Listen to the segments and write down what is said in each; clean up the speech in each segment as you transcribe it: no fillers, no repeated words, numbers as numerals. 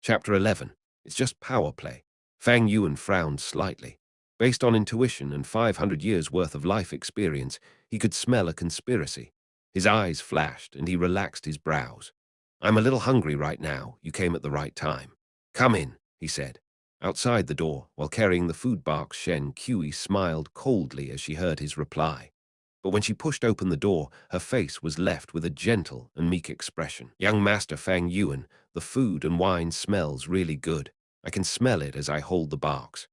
Chapter 11. It's just power play. Fang Yuan frowned slightly. Based on intuition and 500 years' worth of life experience, he could smell a conspiracy. His eyes flashed, and he relaxed his brows. I'm a little hungry right now. You came at the right time. Come in, he said. Outside the door, while carrying the food box, Shen Kui smiled coldly as she heard his reply. But when she pushed open the door, her face was left with a gentle and meek expression. Young Master Fang Yuan, the food and wine smells really good. I can smell it as I hold the box.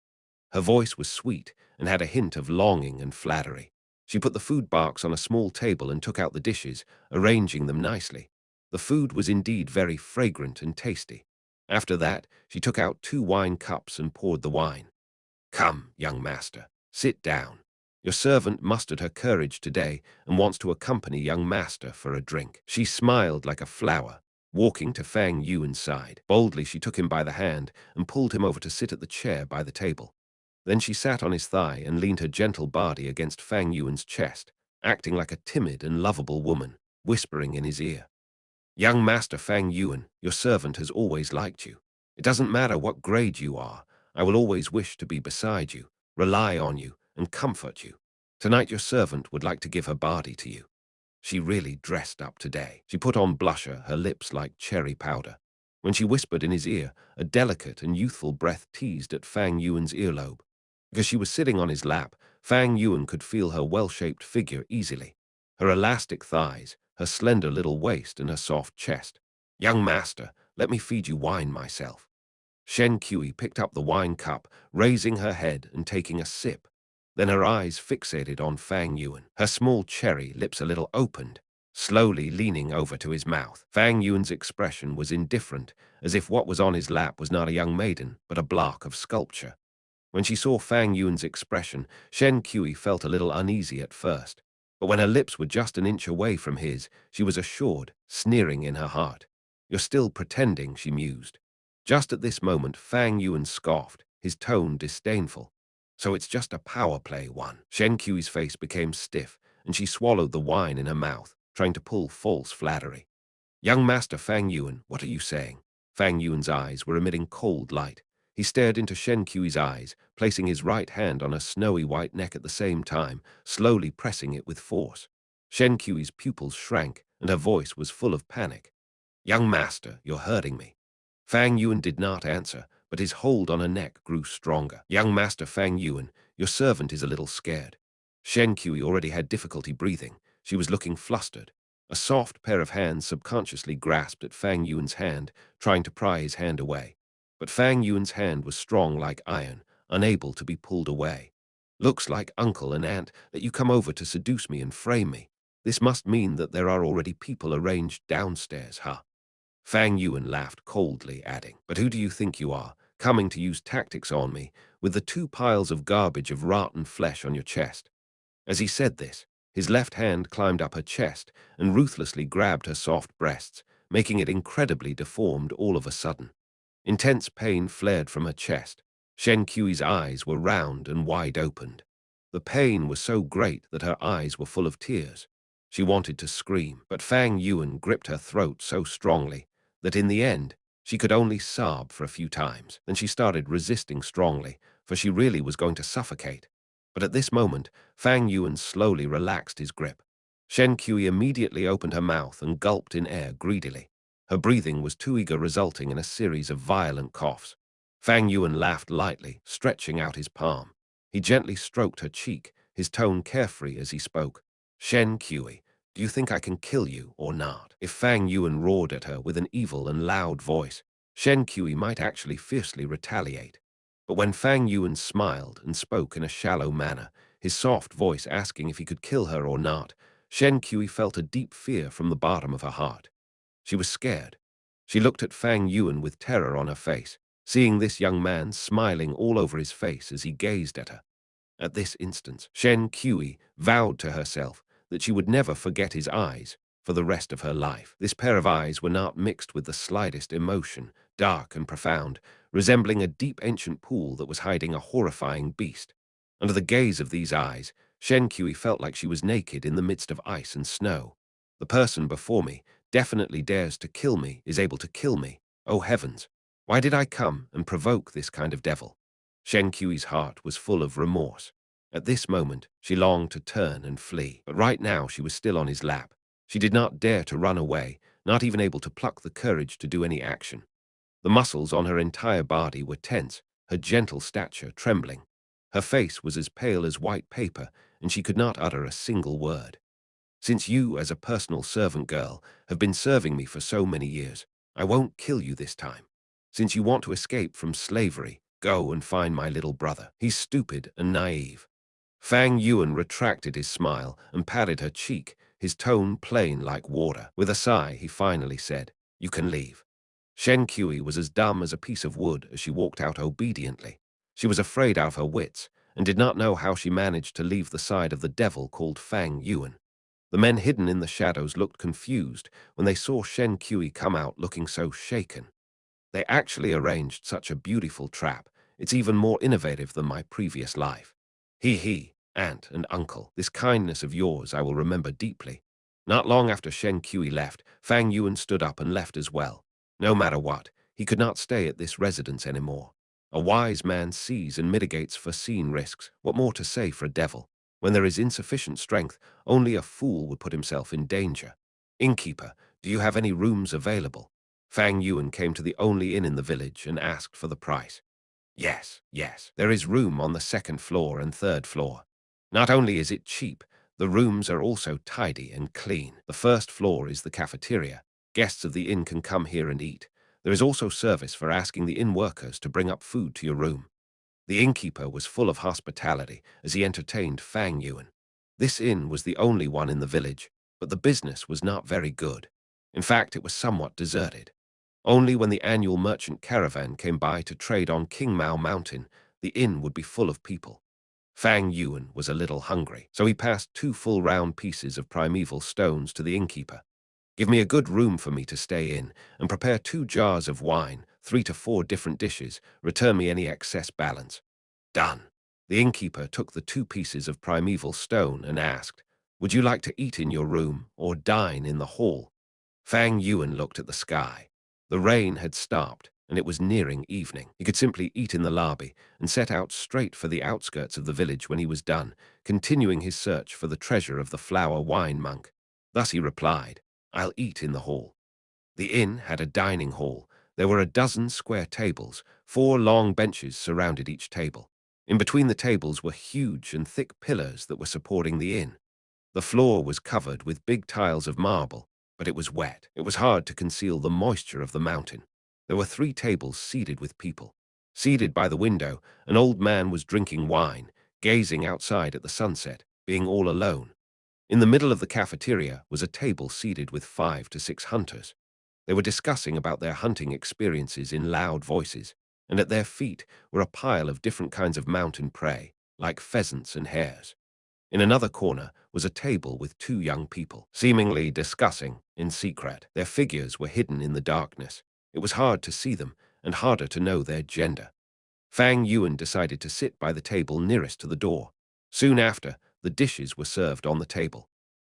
Her voice was sweet and had a hint of longing and flattery. She put the food box on a small table and took out the dishes, arranging them nicely. The food was indeed very fragrant and tasty. After that, she took out 2 wine cups and poured the wine. Come, young master, sit down. Your servant mustered her courage today and wants to accompany young master for a drink. She smiled like a flower, walking to Fang Yuan's side. Boldly, she took him by the hand and pulled him over to sit at the chair by the table. Then she sat on his thigh and leaned her gentle body against Fang Yuan's chest, acting like a timid and lovable woman, whispering in his ear. Young Master Fang Yuan, your servant has always liked you. It doesn't matter what grade you are, I will always wish to be beside you, rely on you, and comfort you. Tonight your servant would like to give her body to you. She really dressed up today. She put on blusher, her lips like cherry powder. When she whispered in his ear, a delicate and youthful breath teased at Fang Yuan's earlobe. Because she was sitting on his lap, Fang Yuan could feel her well-shaped figure easily. Her elastic thighs, her slender little waist, and her soft chest. Young master, let me feed you wine myself. Shen Kui picked up the wine cup, raising her head and taking a sip. Then her eyes fixated on Fang Yuan, her small cherry lips a little opened, slowly leaning over to his mouth. Fang Yuan's expression was indifferent, as if what was on his lap was not a young maiden, but a block of sculpture. When she saw Fang Yuan's expression, Shen Kui felt a little uneasy at first. But when her lips were just an inch away from his, she was assured, sneering in her heart. You're still pretending, she mused. Just at this moment, Fang Yuan scoffed, his tone disdainful. So it's just a power play one. Shen Kui's face became stiff, and she swallowed the wine in her mouth, trying to pull false flattery. Young Master Fang Yuan, what are you saying? Fang Yuan's eyes were emitting cold light. He stared into Shen Kui's eyes, placing his right hand on her snowy white neck at the same time, slowly pressing it with force. Shen Kui's pupils shrank, and her voice was full of panic. Young master, you're hurting me. Fang Yuan did not answer, but his hold on her neck grew stronger. Young Master Fang Yuan, your servant is a little scared. Shen Kui already had difficulty breathing. She was looking flustered. A soft pair of hands subconsciously grasped at Fang Yuan's hand, trying to pry his hand away. But Fang Yuan's hand was strong like iron, unable to be pulled away. Looks like uncle and aunt that you come over to seduce me and frame me. This must mean that there are already people arranged downstairs, huh? Fang Yuan laughed coldly, adding, but who do you think you are, coming to use tactics on me, with the 2 piles of garbage of rotten flesh on your chest? As he said this, his left hand climbed up her chest and ruthlessly grabbed her soft breasts, making it incredibly deformed all of a sudden. Intense pain flared from her chest. Shen Kui's eyes were round and wide opened. The pain was so great that her eyes were full of tears. She wanted to scream, but Fang Yuan gripped her throat so strongly that in the end, she could only sob for a few times. Then she started resisting strongly, for she really was going to suffocate. But at this moment, Fang Yuan slowly relaxed his grip. Shen Kui immediately opened her mouth and gulped in air greedily. Her breathing was too eager, resulting in a series of violent coughs. Fang Yuan laughed lightly, stretching out his palm. He gently stroked her cheek, his tone carefree as he spoke. Shen Kui, do you think I can kill you or not? If Fang Yuan roared at her with an evil and loud voice, Shen Kui might actually fiercely retaliate. But when Fang Yuan smiled and spoke in a shallow manner, his soft voice asking if he could kill her or not, Shen Kui felt a deep fear from the bottom of her heart. She was scared. She looked at Fang Yuan with terror on her face, seeing this young man smiling all over his face as he gazed at her. At this instant, Shen Kui vowed to herself that she would never forget his eyes for the rest of her life. This pair of eyes were not mixed with the slightest emotion, dark and profound, resembling a deep ancient pool that was hiding a horrifying beast. Under the gaze of these eyes, Shen Kui felt like she was naked in the midst of ice and snow. The person before me definitely dares to kill me, is able to kill me. Oh heavens! Why did I come and provoke this kind of devil? Shen Qi's heart was full of remorse. At this moment, she longed to turn and flee, but right now she was still on his lap. She did not dare to run away, not even able to pluck the courage to do any action. The muscles on her entire body were tense, her gentle stature trembling. Her face was as pale as white paper, and she could not utter a single word. Since you, as a personal servant girl, have been serving me for so many years, I won't kill you this time. Since you want to escape from slavery, go and find my little brother. He's stupid and naive. Fang Yuan retracted his smile and patted her cheek, his tone plain like water. With a sigh, he finally said, "You can leave." Shen Qi was as dumb as a piece of wood as she walked out obediently. She was afraid out of her wits and did not know how she managed to leave the side of the devil called Fang Yuan. The men hidden in the shadows looked confused when they saw Shen Qi come out looking so shaken. They actually arranged such a beautiful trap. It's even more innovative than my previous life. He, aunt and uncle, this kindness of yours I will remember deeply. Not long after Shen Qi left, Fang Yuan stood up and left as well. No matter what, he could not stay at this residence anymore. A wise man sees and mitigates foreseen risks. What more to say for a devil? When there is insufficient strength, only a fool would put himself in danger. Innkeeper, do you have any rooms available? Fang Yuan came to the only inn in the village and asked for the price. Yes, there is room on the second floor and third floor. Not only is it cheap, the rooms are also tidy and clean. The first floor is the cafeteria. Guests of the inn can come here and eat. There is also service for asking the inn workers to bring up food to your room. The innkeeper was full of hospitality as he entertained Fang Yuan. This inn was the only one in the village, but the business was not very good. In fact, it was somewhat deserted. Only when the annual merchant caravan came by to trade on King Mao Mountain, the inn would be full of people. Fang Yuan was a little hungry, so he passed 2 full round pieces of primeval stones to the innkeeper. Give me a good room for me to stay in, and prepare 2 jars of wine, 3 to 4 different dishes, return me any excess balance. Done. The innkeeper took the 2 pieces of primeval stone and asked, "Would you like to eat in your room or dine in the hall?" Fang Yuan looked at the sky. The rain had stopped, and it was nearing evening. He could simply eat in the lobby and set out straight for the outskirts of the village when he was done, continuing his search for the treasure of the flower wine monk. Thus he replied, "I'll eat in the hall." The inn had a dining hall. There were a dozen square tables. 4 long benches surrounded each table. In between the tables were huge and thick pillars that were supporting the inn. The floor was covered with big tiles of marble, but it was wet. It was hard to conceal the moisture of the mountain. There were 3 tables seated with people. Seated by the window, an old man was drinking wine, gazing outside at the sunset, being all alone. In the middle of the cafeteria was a table seated with 5 to 6 hunters. They were discussing about their hunting experiences in loud voices, and at their feet were a pile of different kinds of mountain prey, like pheasants and hares. In another corner was a table with 2 young people, seemingly discussing in secret. Their figures were hidden in the darkness. It was hard to see them and harder to know their gender. Fang Yuan decided to sit by the table nearest to the door. Soon after, the dishes were served on the table.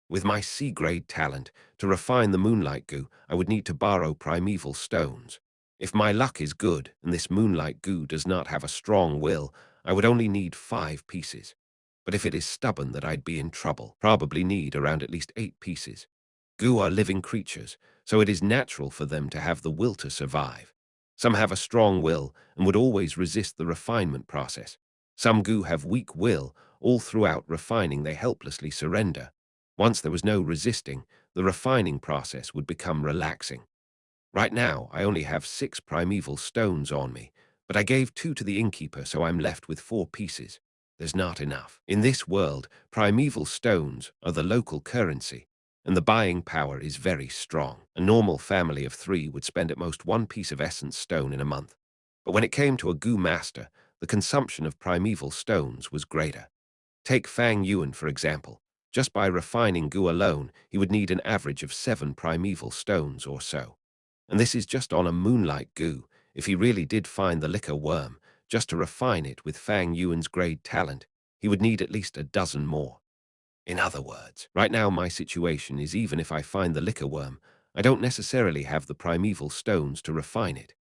With my C-grade talent, to refine the moonlight goo, I would need to borrow primeval stones. If my luck is good and this moonlight goo does not have a strong will, I would only need 5 pieces. But if it is stubborn that I'd be in trouble, probably need around at least 8 pieces. Goo are living creatures, so it is natural for them to have the will to survive. Some have a strong will and would always resist the refinement process. Some goo have weak will. All throughout refining they helplessly surrender. Once there was no resisting, the refining process would become relaxing. Right now, I only have 6 primeval stones on me, but I gave 2 to the innkeeper, so I'm left with 4 pieces. There's not enough. In this world, primeval stones are the local currency, and the buying power is very strong. A normal family of 3 would spend at most 1 piece of essence stone in a month. But when it came to a goo master, the consumption of primeval stones was greater. Take Fang Yuan, for example. Just by refining goo alone, he would need an average of 7 primeval stones or so. And this is just on a moonlight goo. If he really did find the liquor worm, just to refine it with Fang Yuan's grade talent, he would need at least a dozen more. In other words, right now my situation is even if I find the liquor worm, I don't necessarily have the primeval stones to refine it.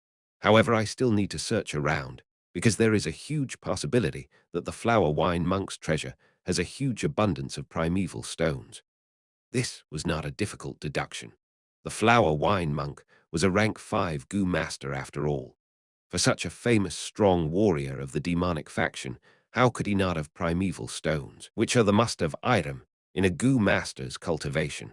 However, I still need to search around, because there is a huge possibility that the flower wine monk's treasure has a huge abundance of primeval stones. This was not a difficult deduction. The flower wine monk was a rank 5 goo master after all. For such a famous strong warrior of the demonic faction, how could he not have primeval stones, which are the must-have item in a goo master's cultivation?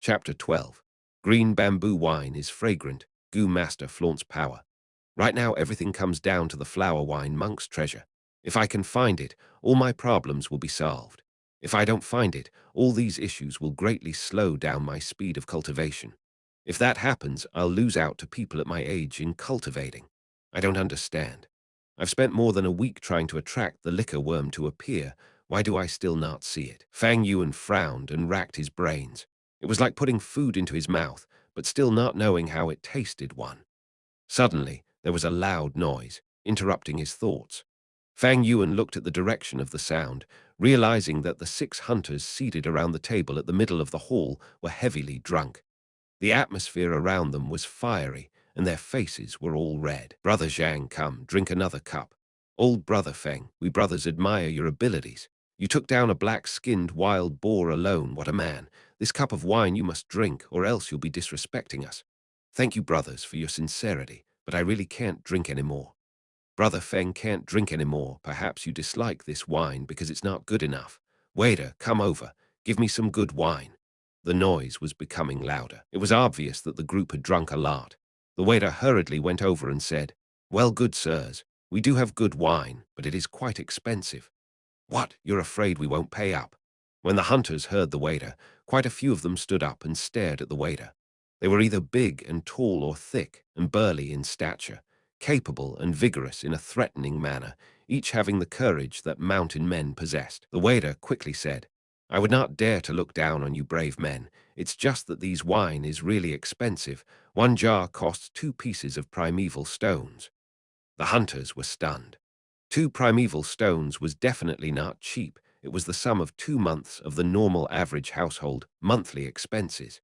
Chapter 12. Green bamboo wine is fragrant, goo master flaunts power. Right now everything comes down to the flower wine monk's treasure. If I can find it, all my problems will be solved. If I don't find it, all these issues will greatly slow down my speed of cultivation. If that happens, I'll lose out to people at my age in cultivating. I don't understand. I've spent more than a week trying to attract the liquor worm to appear. Why do I still not see it? Fang Yuan frowned and racked his brains. It was like putting food into his mouth, but still not knowing how it tasted one. Suddenly, there was a loud noise, interrupting his thoughts. Fang Yuan looked at the direction of the sound, realizing that the 6 hunters seated around the table at the middle of the hall were heavily drunk. The atmosphere around them was fiery, and their faces were all red. "Brother Zhang, come, drink another cup. Old brother Feng, we brothers admire your abilities. You took down a black-skinned wild boar alone, what a man. This cup of wine you must drink, or else you'll be disrespecting us. Thank you, brothers, for your sincerity, but I really can't drink anymore." "Brother Feng can't drink anymore. Perhaps you dislike this wine because it's not good enough. Waiter, come over. Give me some good wine." The noise was becoming louder. It was obvious that the group had drunk a lot. The waiter hurriedly went over and said, "Well, good sirs, we do have good wine, but it is quite expensive." "What, you're afraid we won't pay up?" When the hunters heard the waiter, quite a few of them stood up and stared at the waiter. They were either big and tall or thick and burly in stature, capable and vigorous in a threatening manner, each having the courage that mountain men possessed. The waiter quickly said, "I would not dare to look down on you brave men. It's just that these wine is really expensive. One jar costs 2 pieces of primeval stones." The hunters were stunned. 2 primeval stones was definitely not cheap. It was the sum of 2 months of the normal average household monthly expenses.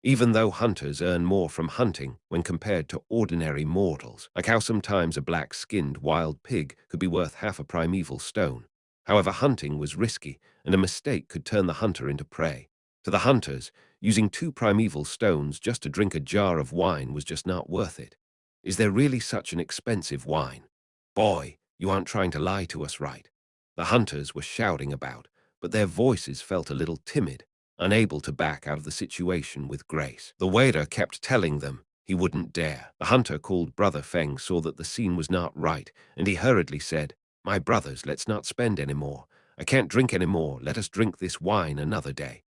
Even though hunters earn more from hunting when compared to ordinary mortals, like how sometimes a black-skinned wild pig could be worth half a primeval stone. However, hunting was risky, and a mistake could turn the hunter into prey. To the hunters, using 2 primeval stones just to drink a jar of wine was just not worth it. Is there really such an expensive wine? "Boy, you aren't trying to lie to us, right?" The hunters were shouting about, but their voices felt a little timid, unable to back out of the situation with grace. The waiter kept telling them he wouldn't dare. The hunter called Brother Feng saw that the scene was not right, and he hurriedly said, "My brothers, let's not spend any more. I can't drink any more. Let us drink this wine another day."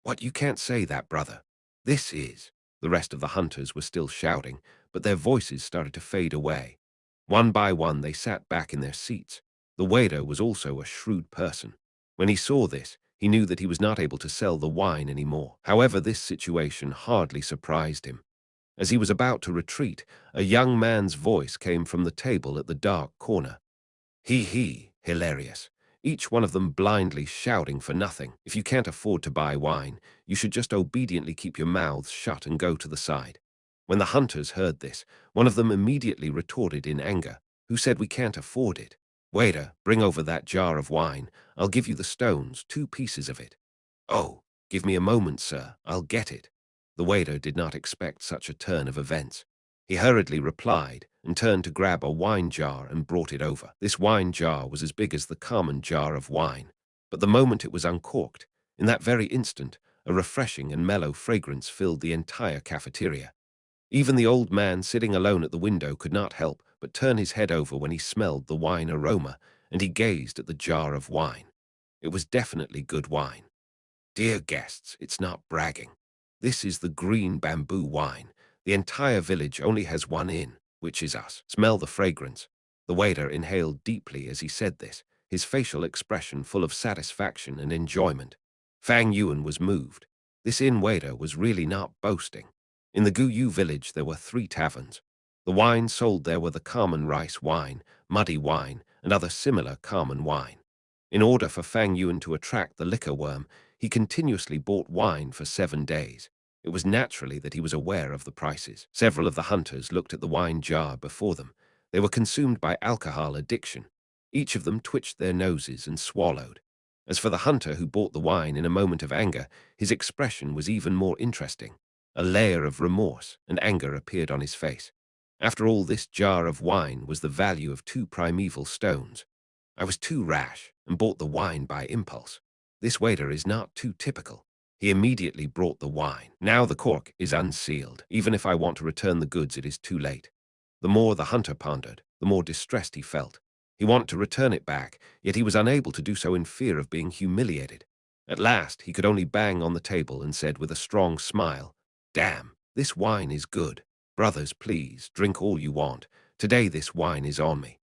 "What, you can't say that, brother. This is—" The rest of the hunters were still shouting, but their voices started to fade away. One by one, they sat back in their seats. The waiter was also a shrewd person. When he saw this, he knew that he was not able to sell the wine anymore. However, this situation hardly surprised him. As he was about to retreat, a young man's voice came from the table at the dark corner. He, hilarious. Each one of them blindly shouting for nothing. "If you can't afford to buy wine, you should just obediently keep your mouths shut and go to the side." When the hunters heard this, one of them immediately retorted in anger. "Who said we can't afford it? Waiter, bring over that jar of wine. I'll give you the stones, 2 pieces of it." "Oh, give me a moment, sir. I'll get it." The waiter did not expect such a turn of events. He hurriedly replied and turned to grab a wine jar and brought it over. This wine jar was as big as the common jar of wine, but the moment it was uncorked, in that very instant, a refreshing and mellow fragrance filled the entire cafeteria. Even the old man sitting alone at the window could not help but turn his head over when he smelled the wine aroma, and he gazed at the jar of wine. It was definitely good wine. "Dear guests, it's not bragging. This is the green bamboo wine. The entire village only has one inn, which is us. Smell the fragrance." The waiter inhaled deeply as he said this, his facial expression full of satisfaction and enjoyment. Fang Yuan was moved. This inn waiter was really not boasting. In the Guyu village there were 3 taverns. The wines sold there were the common rice wine, muddy wine, and other similar common wine. In order for Fang Yuan to attract the liquor worm, he continuously bought wine for 7 days. It was naturally that he was aware of the prices. Several of the hunters looked at the wine jar before them. They were consumed by alcohol addiction. Each of them twitched their noses and swallowed. As for the hunter who bought the wine in a moment of anger, his expression was even more interesting. A layer of remorse and anger appeared on his face. After all, this jar of wine was the value of 2 primeval stones. I was too rash and bought the wine by impulse. This waiter is not too typical. He immediately brought the wine. Now the cork is unsealed. Even if I want to return the goods, it is too late. The more the hunter pondered, the more distressed he felt. He wanted to return it back, yet he was unable to do so in fear of being humiliated. At last, he could only bang on the table and said with a strong smile, "Damn, this wine is good. Brothers, please, drink all you want. Today this wine is on me."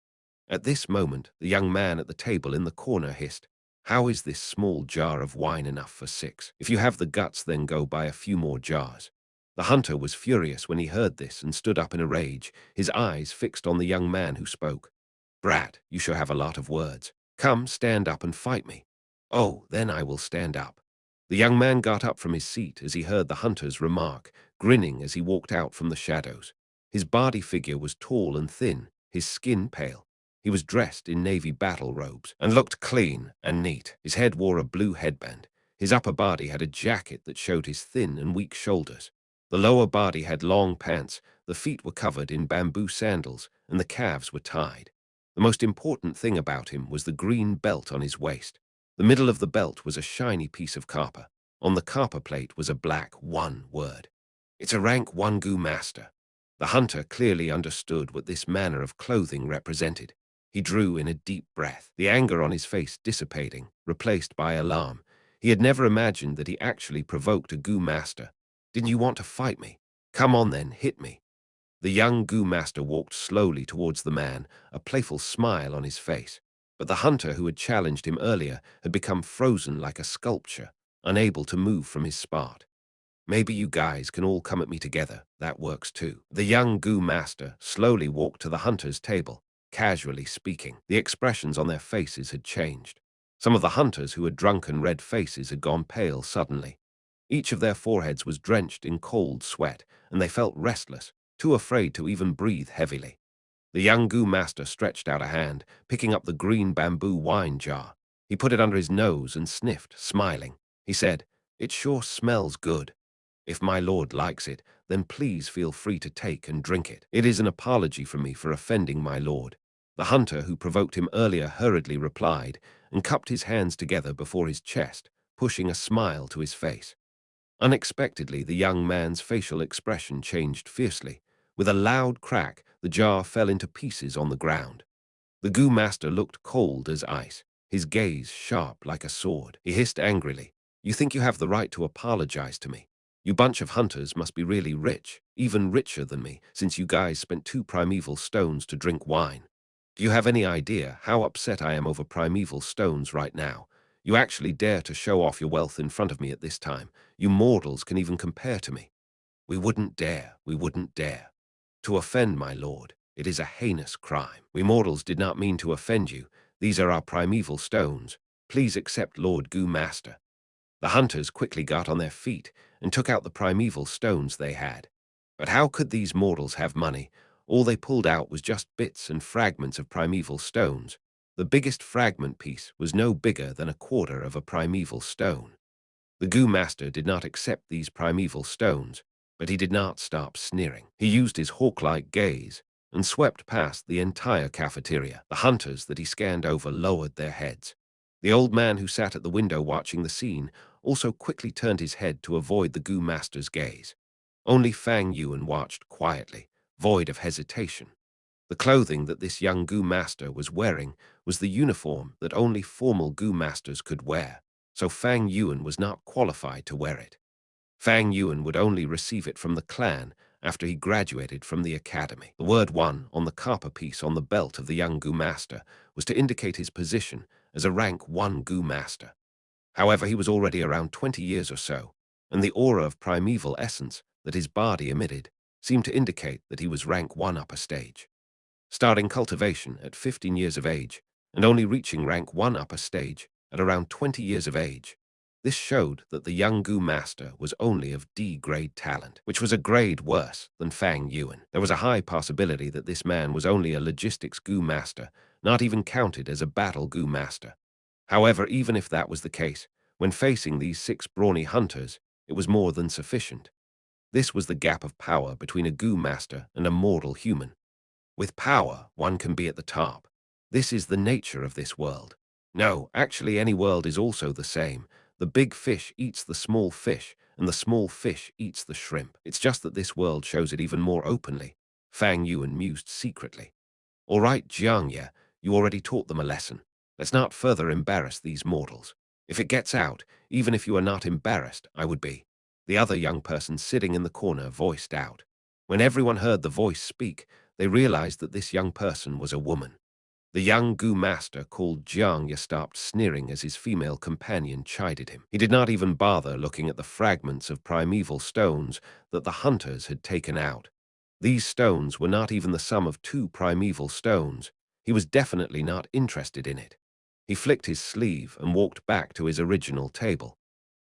At this moment, the young man at the table in the corner hissed, "How is this small jar of wine enough for 6? If you have the guts, then go buy a few more jars." The hunter was furious when he heard this and stood up in a rage, his eyes fixed on the young man who spoke. "Brat, you shall have a lot of words. Come, stand up and fight me." "Oh, then I will stand up." The young man got up from his seat as he heard the hunter's remark, grinning as he walked out from the shadows. His body figure was tall and thin, his skin pale. He was dressed in navy battle robes and looked clean and neat. His head wore a blue headband. His upper body had a jacket that showed his thin and weak shoulders. The lower body had long pants, the feet were covered in bamboo sandals, and the calves were tied. The most important thing about him was the green belt on his waist. The middle of the belt was a shiny piece of copper. On the copper plate was a black 1 word. "It's a rank 1 Gu master." The hunter clearly understood what this manner of clothing represented. He drew in a deep breath, the anger on his face dissipating, replaced by alarm. He had never imagined that he actually provoked a Gu master. "Didn't you want to fight me? Come on then, hit me." The young Gu master walked slowly towards the man, a playful smile on his face. But the hunter who had challenged him earlier had become frozen like a sculpture, unable to move from his spot. "Maybe you guys can all come at me together. That works too." The young Gu master slowly walked to the hunter's table, casually speaking. The expressions on their faces had changed. Some of the hunters who had drunken red faces had gone pale suddenly. Each of their foreheads was drenched in cold sweat, and they felt restless, too afraid to even breathe heavily. The young Gu master stretched out a hand, picking up the green bamboo wine jar. He put it under his nose and sniffed, smiling. He said, "It sure smells good. If my lord likes it, then please feel free to take and drink it. It is an apology from me for offending my lord." The hunter who provoked him earlier hurriedly replied and cupped his hands together before his chest, pushing a smile to his face. Unexpectedly, the young man's facial expression changed fiercely. With a loud crack, the jar fell into pieces on the ground. The Gu master looked cold as ice, his gaze sharp like a sword. He hissed angrily, "You think you have the right to apologize to me? You bunch of hunters must be really rich, even richer than me, since you guys spent 2 primeval stones to drink wine. Do you have any idea how upset I am over primeval stones right now? You actually dare to show off your wealth in front of me at this time. You mortals can even compare to me. We wouldn't dare, we wouldn't dare. To offend my lord, it is a heinous crime. We mortals did not mean to offend you. These are our primeval stones. Please accept Lord Gu Master." The hunters quickly got on their feet and took out the primeval stones they had. But how could these mortals have money? All they pulled out was just bits and fragments of primeval stones. The biggest fragment piece was no bigger than a quarter of a primeval stone. The Gu Master did not accept these primeval stones, but he did not stop sneering. He used his hawk-like gaze and swept past the entire cafeteria. The hunters that he scanned over lowered their heads. The old man who sat at the window watching the scene also quickly turned his head to avoid the Gu Master's gaze. Only Fang Yuan watched quietly, void of hesitation. The clothing that this young Gu Master was wearing was the uniform that only formal Gu Masters could wear, so Fang Yuan was not qualified to wear it. Fang Yuan would only receive it from the clan after he graduated from the academy. The word 1 on the copper piece on the belt of the young Gu Master was to indicate his position as a rank 1 Gu Master. However, he was already around 20 years or so, and the aura of primeval essence that his body emitted seemed to indicate that he was rank 1 upper stage. Starting cultivation at 15 years of age and only reaching rank 1 upper stage at around 20 years of age. This showed that the young Gu master was only of D-grade talent, which was a grade worse than Fang Yuan. There was a high possibility that this man was only a logistics Gu master, not even counted as a battle Gu master. However, even if that was the case, when facing these 6 brawny hunters, it was more than sufficient. This was the gap of power between a Gu master and a mortal human. With power, one can be at the top. This is the nature of this world. No, actually any world is also the same. The big fish eats the small fish, and the small fish eats the shrimp. It's just that this world shows it even more openly. Fang Yuan mused secretly. All right, Jiangye, you already taught them a lesson. Let's not further embarrass these mortals. If it gets out, even if you are not embarrassed, I would be. The other young person sitting in the corner voiced out. When everyone heard the voice speak, they realized that this young person was a woman. The young Gu master called Jiang Ye stopped sneering as his female companion chided him. He did not even bother looking at the fragments of primeval stones that the hunters had taken out. These stones were not even the sum of 2 primeval stones. He was definitely not interested in it. He flicked his sleeve and walked back to his original table.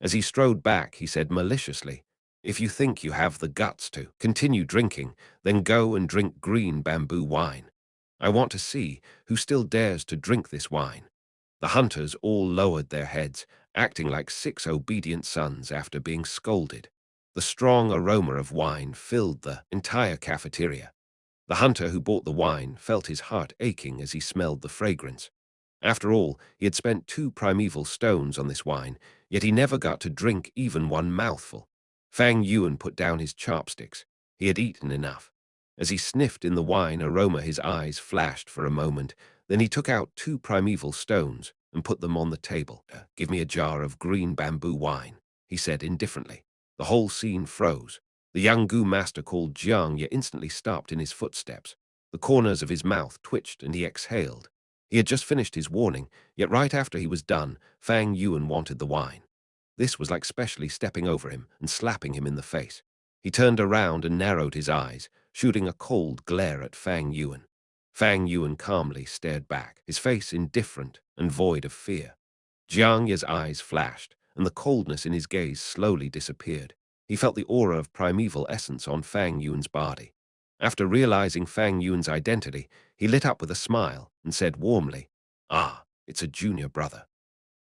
As he strode back, he said maliciously, "If you think you have the guts to continue drinking, then go and drink green bamboo wine. I want to see who still dares to drink this wine." The hunters all lowered their heads, acting like 6 obedient sons after being scolded. The strong aroma of wine filled the entire cafeteria. The hunter who bought the wine felt his heart aching as he smelled the fragrance. After all, he had spent 2 primeval stones on this wine, yet he never got to drink even one mouthful. Fang Yuan put down his chopsticks. He had eaten enough. As he sniffed in the wine aroma, his eyes flashed for a moment. Then he took out 2 primeval stones and put them on the table. "Give me a jar of green bamboo wine," he said indifferently. The whole scene froze. The young Gu master called Jiang Ye instantly stopped in his footsteps. The corners of his mouth twitched and he exhaled. He had just finished his warning, yet right after he was done, Fang Yuan wanted the wine. This was like specially stepping over him and slapping him in the face. He turned around and narrowed his eyes, shooting a cold glare at Fang Yuan. Fang Yuan calmly stared back, his face indifferent and void of fear. Jiang Ye's eyes flashed, and the coldness in his gaze slowly disappeared. He felt the aura of primeval essence on Fang Yuan's body. After realizing Fang Yuan's identity, he lit up with a smile and said warmly, "Ah, it's a junior brother."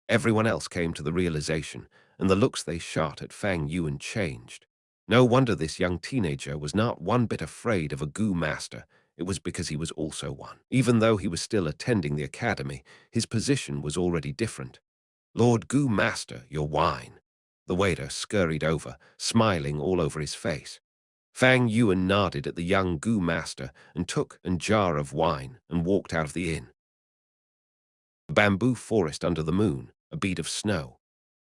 Everyone else came to the realization, and the looks they shot at Fang Yuan changed. No wonder this young teenager was not one bit afraid of a Gu master. It was because he was also one. Even though he was still attending the academy, his position was already different. "Lord Gu master, your wine." The waiter scurried over, smiling all over his face. Fang Yuan nodded at the young Gu master and took a jar of wine and walked out of the inn. A bamboo forest under the moon, a bead of snow.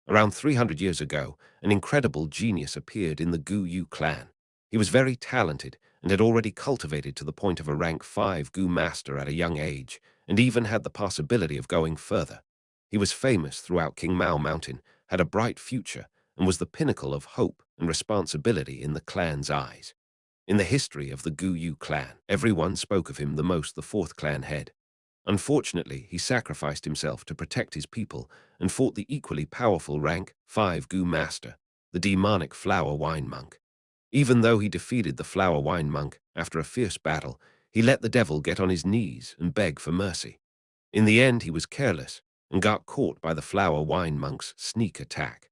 Around 300 years ago, an incredible genius appeared in the Gu Yu clan. He was very talented and had already cultivated to the point of a rank 5 Gu master at a young age, and even had the possibility of going further. He was famous throughout King Mao Mountain, had a bright future, and was the pinnacle of hope and responsibility in the clan's eyes. In the history of the Gu Yu clan, everyone spoke of him the most the 4th clan head. Unfortunately, he sacrificed himself to protect his people and fought the equally powerful rank 5 Gu master, the demonic flower wine monk. Even though he defeated the flower wine monk after a fierce battle, he let the devil get on his knees and beg for mercy. In the end, he was careless and got caught by the flower wine monk's sneak attack.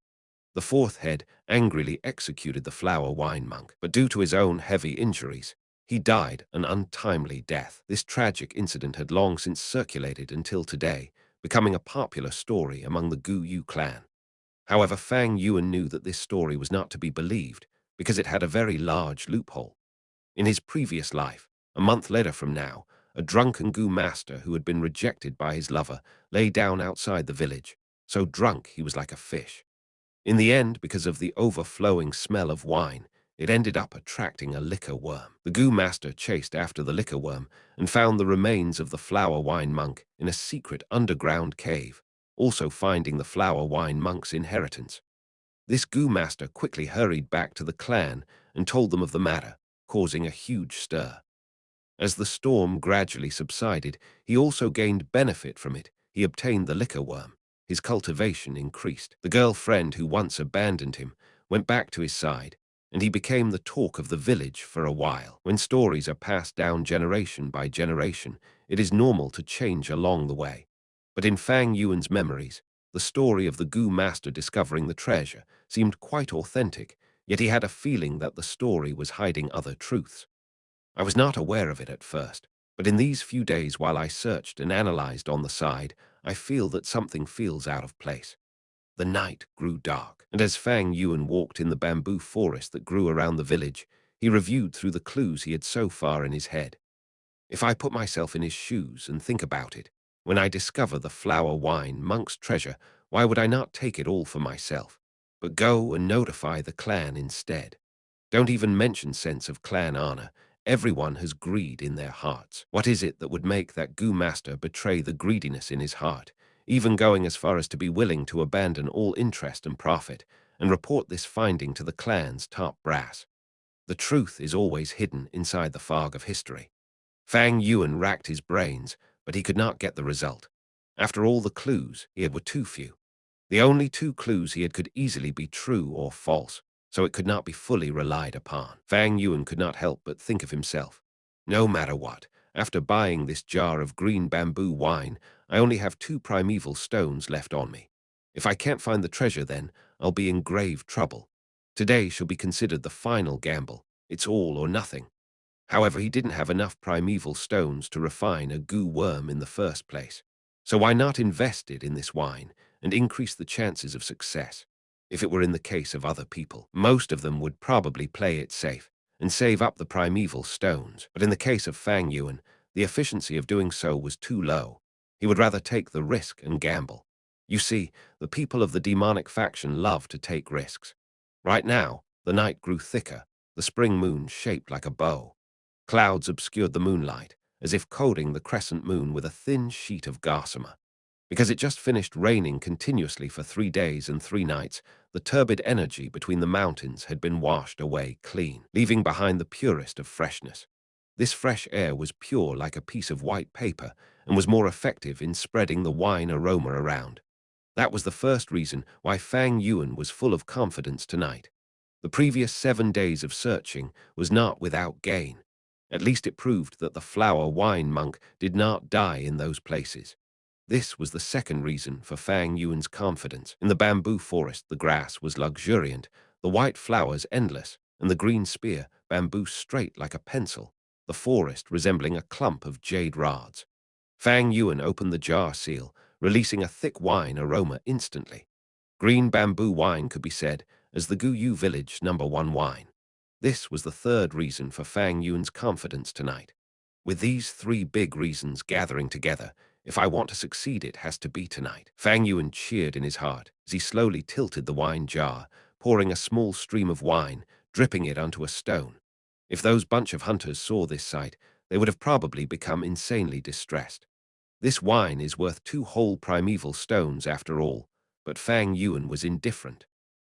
The 4th head angrily executed the flower wine monk, but due to his own heavy injuries, he died an untimely death. This tragic incident had long since circulated until today, becoming a popular story among the Gu Yu clan. However, Fang Yuan knew that this story was not to be believed because it had a very large loophole. In his previous life, a month later from now, a drunken Gu master who had been rejected by his lover lay down outside the village, so drunk he was like a fish. In the end, because of the overflowing smell of wine, it ended up attracting a liquor worm. The Gu master chased after the liquor worm and found the remains of the flower wine monk in a secret underground cave, also finding the flower wine monk's inheritance. This Gu master quickly hurried back to the clan and told them of the matter, causing a huge stir. As the storm gradually subsided, he also gained benefit from it. He obtained the liquor worm. His cultivation increased. The girlfriend who once abandoned him went back to his side, and he became the talk of the village for a while. When stories are passed down generation by generation, it is normal to change along the way. But in Fang Yuan's memories, the story of the Gu master discovering the treasure seemed quite authentic, yet he had a feeling that the story was hiding other truths. I was not aware of it at first, but in these few days while I searched and analyzed on the side, I feel that something feels out of place. The night grew dark, and as Fang Yuan walked in the bamboo forest that grew around the village, he reviewed through the clues he had so far in his head. If I put myself in his shoes and think about it, when I discover the flower wine monk's treasure, why would I not take it all for myself, but go and notify the clan instead? Don't even mention sense of clan honor. Everyone has greed in their hearts. What is it that would make that Gu master betray the greediness in his heart, even going as far as to be willing to abandon all interest and profit, and report this finding to the clan's top brass? The truth is always hidden inside the fog of history. Fang Yuan racked his brains, but he could not get the result. After all the clues, he had were too few. The only two clues he had could easily be true or false, so it could not be fully relied upon. Fang Yuan could not help but think of himself. No matter what, after buying this jar of green bamboo wine, I only have 2 primeval stones left on me. If I can't find the treasure then, I'll be in grave trouble. Today shall be considered the final gamble. It's all or nothing. However, he didn't have enough primeval stones to refine a goo worm in the first place. So why not invest it in this wine and increase the chances of success? If it were in the case of other people, most of them would probably play it safe and save up the primeval stones. But in the case of Fang Yuan, the efficiency of doing so was too low. He would rather take the risk and gamble. You see, the people of the demonic faction love to take risks. Right now, the night grew thicker, the spring moon shaped like a bow. Clouds obscured the moonlight, as if coating the crescent moon with a thin sheet of gossamer. Because it just finished raining continuously for 3 days and 3 nights, the turbid energy between the mountains had been washed away clean, leaving behind the purest of freshness. This fresh air was pure like a piece of white paper and was more effective in spreading the wine aroma around. That was the first reason why Fang Yuan was full of confidence tonight. The previous 7 days of searching was not without gain. At least it proved that the flower wine monk did not die in those places. This was the second reason for Fang Yuan's confidence. In the bamboo forest, the grass was luxuriant, the white flowers endless, and the green spear bamboo straight like a pencil, the forest resembling a clump of jade rods. Fang Yuan opened the jar seal, releasing a thick wine aroma instantly. Green bamboo wine could be said as the Guyu village #1 wine. This was the third reason for Fang Yuan's confidence tonight. With these 3 big reasons gathering together, if I want to succeed it has to be tonight. Fang Yuan cheered in his heart as he slowly tilted the wine jar, pouring a small stream of wine, dripping it onto a stone. If those bunch of hunters saw this sight, they would have probably become insanely distressed. This wine is worth 2 whole primeval stones after all, but Fang Yuan was indifferent.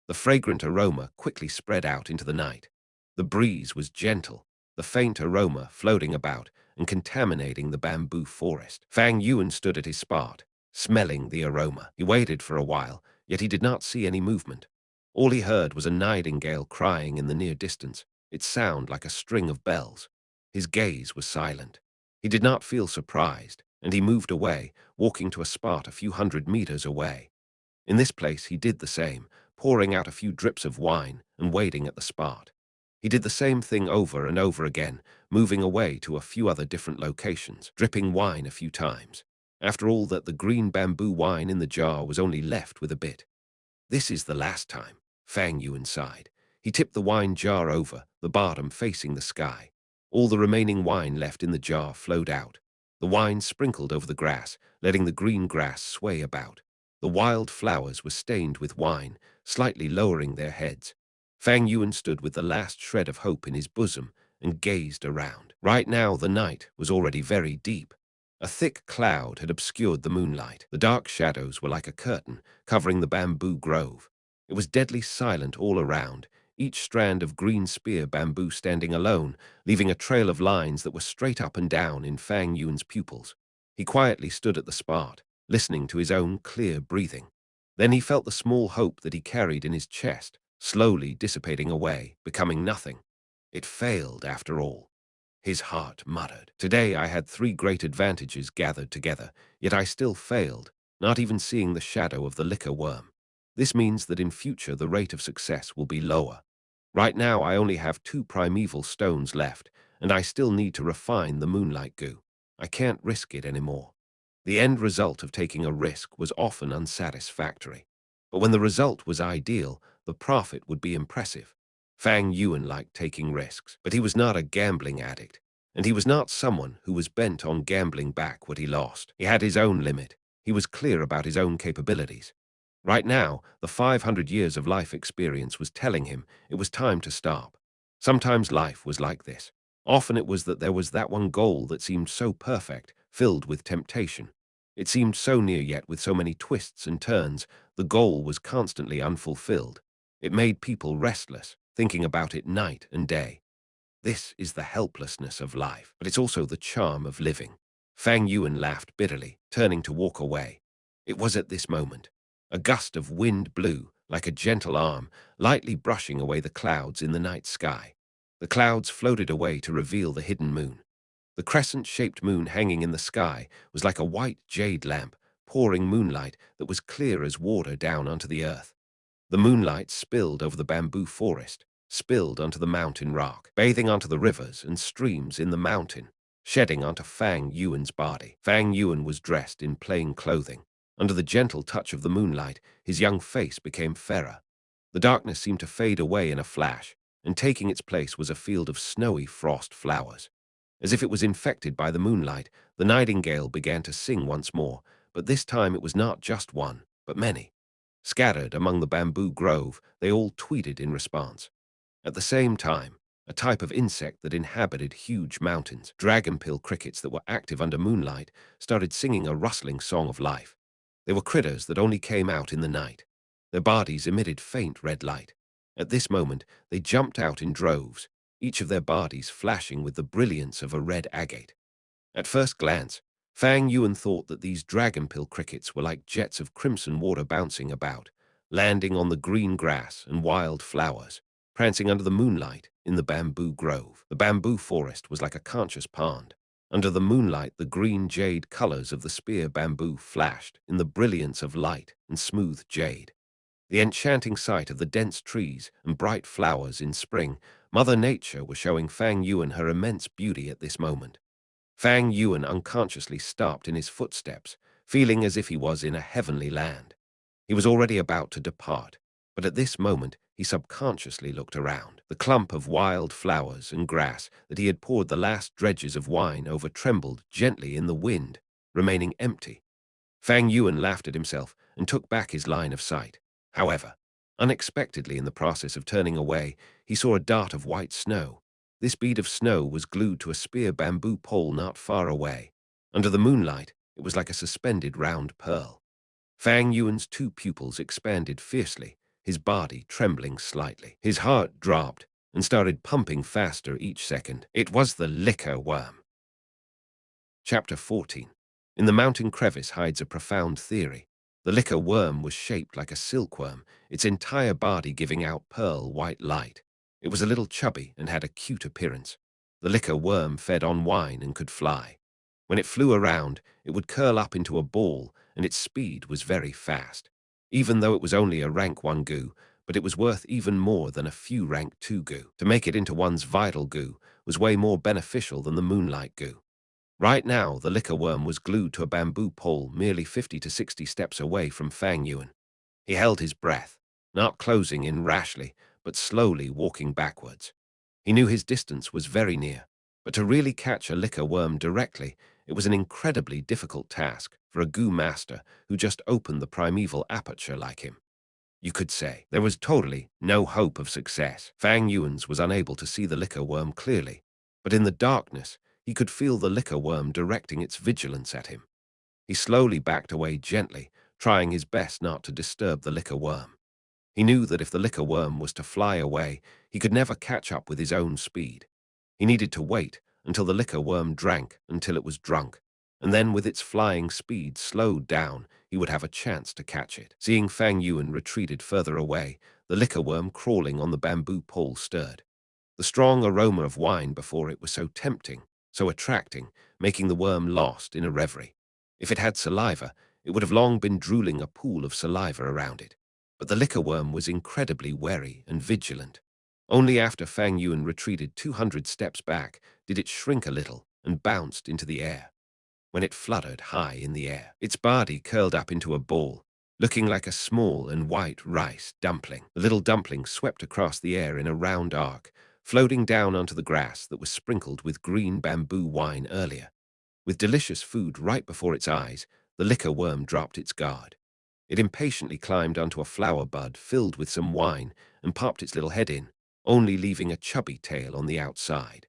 The fragrant aroma quickly spread out into the night. The breeze was gentle, the faint aroma floating about and contaminating the bamboo forest. Fang Yuan stood at his spot, smelling the aroma. He waited for a while, yet he did not see any movement. All he heard was a nightingale crying in the near distance, its sound like a string of bells. His gaze was silent. He did not feel surprised, and he moved away, walking to a spot a few 100 meters away. In this place he did the same, pouring out a few drips of wine and waiting at the spot. He did the same thing over and over again, moving away to a few other different locations, dripping wine a few times. After all that, the green bamboo wine in the jar was only left with a bit. This is the last time, Fang Yuan sighed. He tipped the wine jar over, the bottom facing the sky. All the remaining wine left in the jar flowed out. The wine sprinkled over the grass, letting the green grass sway about. The wild flowers were stained with wine, slightly lowering their heads. Fang Yuan stood with the last shred of hope in his bosom and gazed around. Right now the night was already very deep. A thick cloud had obscured the moonlight. The dark shadows were like a curtain, covering the bamboo grove. It was deadly silent all around, each strand of green spear bamboo standing alone, leaving a trail of lines that were straight up and down in Fang Yuan's pupils. He quietly stood at the spot, listening to his own clear breathing. Then he felt the small hope that he carried in his chest, slowly dissipating away, becoming nothing. It failed after all. His heart muttered. Today I had 3 great advantages gathered together, yet I still failed, not even seeing the shadow of the liquor worm. This means that in future the rate of success will be lower. Right now I only have 2 primeval stones left, and I still need to refine the moonlight goo. I can't risk it anymore. The end result of taking a risk was often unsatisfactory. But when the result was ideal, the profit would be impressive. Fang Yuan liked taking risks, but he was not a gambling addict, and he was not someone who was bent on gambling back what he lost. He had his own limit. He was clear about his own capabilities. Right now, the 500 years of life experience was telling him it was time to stop. Sometimes life was like this. Often it was that there was that one goal that seemed so perfect, filled with temptation. It seemed so near yet with so many twists and turns, the goal was constantly unfulfilled. It made people restless, thinking about it night and day. This is the helplessness of life, but it's also the charm of living. Fang Yuan laughed bitterly, turning to walk away. It was at this moment. A gust of wind blew, like a gentle arm, lightly brushing away the clouds in the night sky. The clouds floated away to reveal the hidden moon. The crescent-shaped moon hanging in the sky was like a white jade lamp, pouring moonlight that was clear as water down onto the earth. The moonlight spilled over the bamboo forest, spilled onto the mountain rock, bathing onto the rivers and streams in the mountain, shedding onto Fang Yuan's body. Fang Yuan was dressed in plain clothing. Under the gentle touch of the moonlight, his young face became fairer. The darkness seemed to fade away in a flash, and taking its place was a field of snowy frost flowers. As if it was infected by the moonlight, the nightingale began to sing once more, but this time it was not just one, but many. Scattered among the bamboo grove, they all tweeted in response. At the same time, a type of insect that inhabited huge mountains, dragonpill crickets that were active under moonlight, started singing a rustling song of life. They were critters that only came out in the night. Their bodies emitted faint red light. At this moment, they jumped out in droves, each of their bodies flashing with the brilliance of a red agate. At first glance, Fang Yuan thought that these dragonpill crickets were like jets of crimson water bouncing about, landing on the green grass and wild flowers, prancing under the moonlight in the bamboo grove. The bamboo forest was like a conscious pond. Under the moonlight, the green jade colors of the spear bamboo flashed in the brilliance of light and smooth jade. The enchanting sight of the dense trees and bright flowers in spring, Mother Nature was showing Fang Yuan her immense beauty at this moment. Fang Yuan unconsciously stopped in his footsteps, feeling as if he was in a heavenly land. He was already about to depart, but at this moment he subconsciously looked around. The clump of wild flowers and grass that he had poured the last dredges of wine over trembled gently in the wind, remaining empty. Fang Yuan laughed at himself and took back his line of sight. However, unexpectedly in the process of turning away, he saw a dart of white snow. This bead of snow was glued to a spear bamboo pole not far away. Under the moonlight, it was like a suspended round pearl. Fang Yuan's 2 pupils expanded fiercely, his body trembling slightly. His heart dropped and started pumping faster each second. It was the liquor worm. Chapter 14. In the mountain crevice hides a profound theory. The liquor worm was shaped like a silkworm, its entire body giving out pearl white light. It was a little chubby and had a cute appearance. The liquor worm fed on wine and could fly. When it flew around, it would curl up into a ball, and its speed was very fast. Even though it was only a rank 1 goo, but it was worth even more than a few rank 2 goo. To make it into one's vital goo was way more beneficial than the moonlight goo. Right now, the liquor worm was glued to a bamboo pole merely 50 to 60 steps away from Fang Yuan. He held his breath, not closing in rashly, but slowly walking backwards. He knew his distance was very near, but to really catch a liquor worm directly, it was an incredibly difficult task for a goo master who just opened the primeval aperture like him. You could say there was totally no hope of success. Fang Yuan's was unable to see the liquor worm clearly, but in the darkness, he could feel the liquor worm directing its vigilance at him. He slowly backed away gently, trying his best not to disturb the liquor worm. He knew that if the liquor worm was to fly away, he could never catch up with his own speed. He needed to wait until the liquor worm drank until it was drunk, and then with its flying speed slowed down, he would have a chance to catch it. Seeing Fang Yuan retreated further away, the liquor worm crawling on the bamboo pole stirred. The strong aroma of wine before it was so tempting, so attracting, making the worm lost in a reverie. If it had saliva, it would have long been drooling a pool of saliva around it. But the liquor worm was incredibly wary and vigilant. Only after Fang Yuan retreated 200 steps back did it shrink a little and bounced into the air. When it fluttered high in the air, its body curled up into a ball, looking like a small and white rice dumpling. The little dumpling swept across the air in a round arc, floating down onto the grass that was sprinkled with green bamboo wine earlier. With delicious food right before its eyes, the liquor worm dropped its guard. It impatiently climbed onto a flower bud filled with some wine and popped its little head in, only leaving a chubby tail on the outside.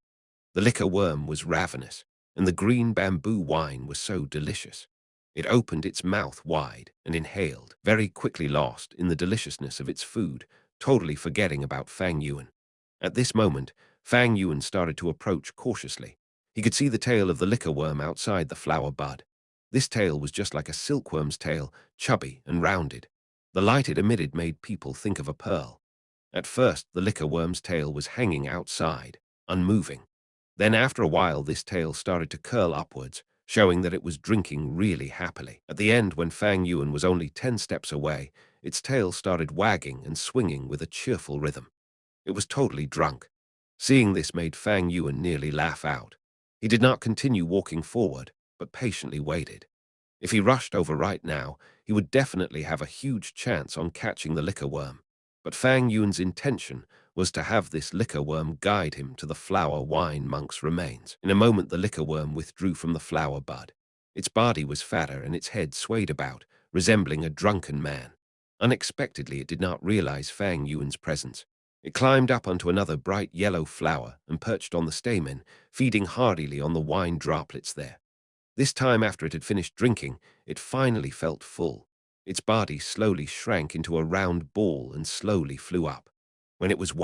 The liquor worm was ravenous, and the green bamboo wine was so delicious. It opened its mouth wide and inhaled, very quickly lost in the deliciousness of its food, totally forgetting about Fang Yuan. At this moment, Fang Yuan started to approach cautiously. He could see the tail of the liquor worm outside the flower bud. This tail was just like a silkworm's tail, chubby and rounded. The light it emitted made people think of a pearl. At first, the liquor worm's tail was hanging outside, unmoving. Then after a while, this tail started to curl upwards, showing that it was drinking really happily. At the end, when Fang Yuan was only 10 steps away, its tail started wagging and swinging with a cheerful rhythm. It was totally drunk. Seeing this made Fang Yuan nearly laugh out. He did not continue walking forward, but patiently waited. If he rushed over right now, he would definitely have a huge chance on catching the liquor worm. But Fang Yuan's intention was to have this liquor worm guide him to the flower wine monk's remains. In a moment, the liquor worm withdrew from the flower bud. Its body was fatter and its head swayed about, resembling a drunken man. Unexpectedly, it did not realize Fang Yuan's presence. It climbed up onto another bright yellow flower and perched on the stamen, feeding heartily on the wine droplets there. This time, after it had finished drinking, it finally felt full. Its body slowly shrank into a round ball and slowly flew up. When it was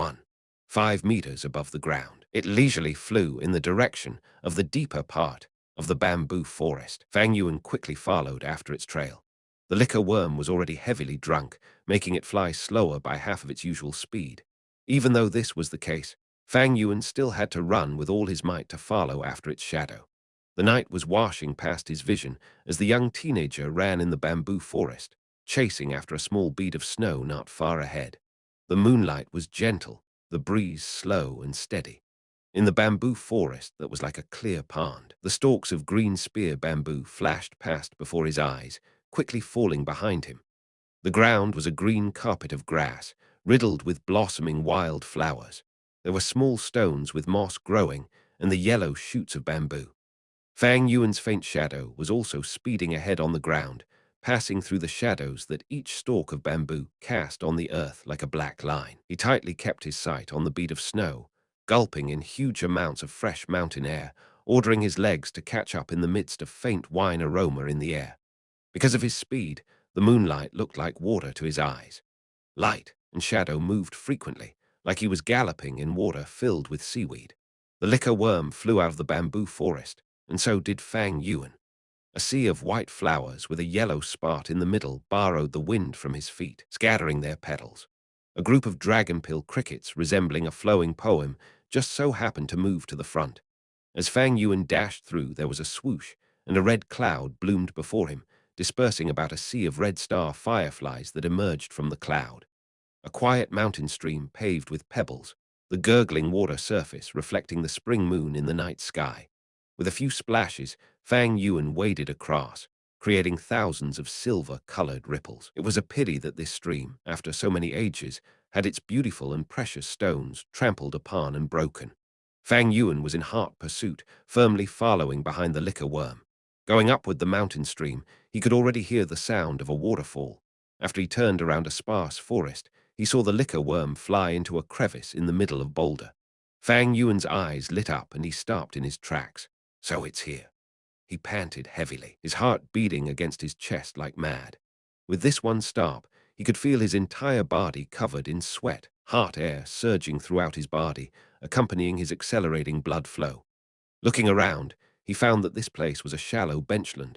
5 meters above the ground, it leisurely flew in the direction of the deeper part of the bamboo forest. Fang Yuan quickly followed after its trail. The liquor worm was already heavily drunk, making it fly slower by half of its usual speed. Even though this was the case, Fang Yuan still had to run with all his might to follow after its shadow. The night was washing past his vision as the young teenager ran in the bamboo forest, chasing after a small bead of snow not far ahead. The moonlight was gentle, the breeze slow and steady. In the bamboo forest that was like a clear pond, the stalks of green spear bamboo flashed past before his eyes, quickly falling behind him. The ground was a green carpet of grass, riddled with blossoming wild flowers. There were small stones with moss growing and the yellow shoots of bamboo. Fang Yuan's faint shadow was also speeding ahead on the ground, passing through the shadows that each stalk of bamboo cast on the earth like a black line. He tightly kept his sight on the bead of snow, gulping in huge amounts of fresh mountain air, ordering his legs to catch up in the midst of faint wine aroma in the air. Because of his speed, the moonlight looked like water to his eyes. Light and shadow moved frequently, like he was galloping in water filled with seaweed. The liquor worm flew out of the bamboo forest, and so did Fang Yuan. A sea of white flowers with a yellow spot in the middle borrowed the wind from his feet, scattering their petals. A group of dragonpill crickets resembling a flowing poem just so happened to move to the front. As Fang Yuan dashed through, there was a swoosh, and a red cloud bloomed before him, dispersing about a sea of red star fireflies that emerged from the cloud. A quiet mountain stream paved with pebbles, the gurgling water surface reflecting the spring moon in the night sky. With a few splashes, Fang Yuan waded across, creating thousands of silver-colored ripples. It was a pity that this stream, after so many ages, had its beautiful and precious stones trampled upon and broken. Fang Yuan was in hot pursuit, firmly following behind the liquor worm. Going upward the mountain stream, he could already hear the sound of a waterfall. After he turned around a sparse forest, he saw the liquor worm fly into a crevice in the middle of boulder. Fang Yuan's eyes lit up and he stopped in his tracks. So it's here. He panted heavily, his heart beating against his chest like mad. With this one stop, he could feel his entire body covered in sweat, hot air surging throughout his body, accompanying his accelerating blood flow. Looking around, he found that this place was a shallow benchland.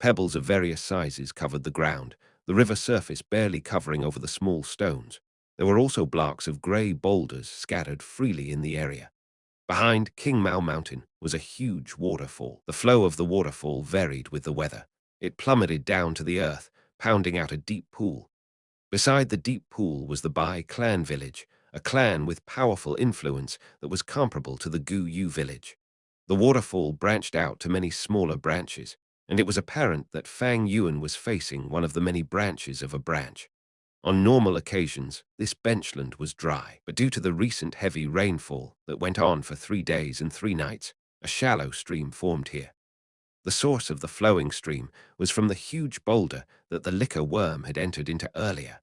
Pebbles of various sizes covered the ground, the river surface barely covering over the small stones. There were also blocks of grey boulders scattered freely in the area. Behind King Mao Mountain was a huge waterfall. The flow of the waterfall varied with the weather. It plummeted down to the earth, pounding out a deep pool. Beside the deep pool was the Bai clan village, a clan with powerful influence that was comparable to the Gu Yu village. The waterfall branched out to many smaller branches, and it was apparent that Fang Yuan was facing one of the many branches of a branch. On normal occasions, this benchland was dry, but due to the recent heavy rainfall that went on for 3 days and 3 nights, a shallow stream formed here. The source of the flowing stream was from the huge boulder that the liquor worm had entered into earlier.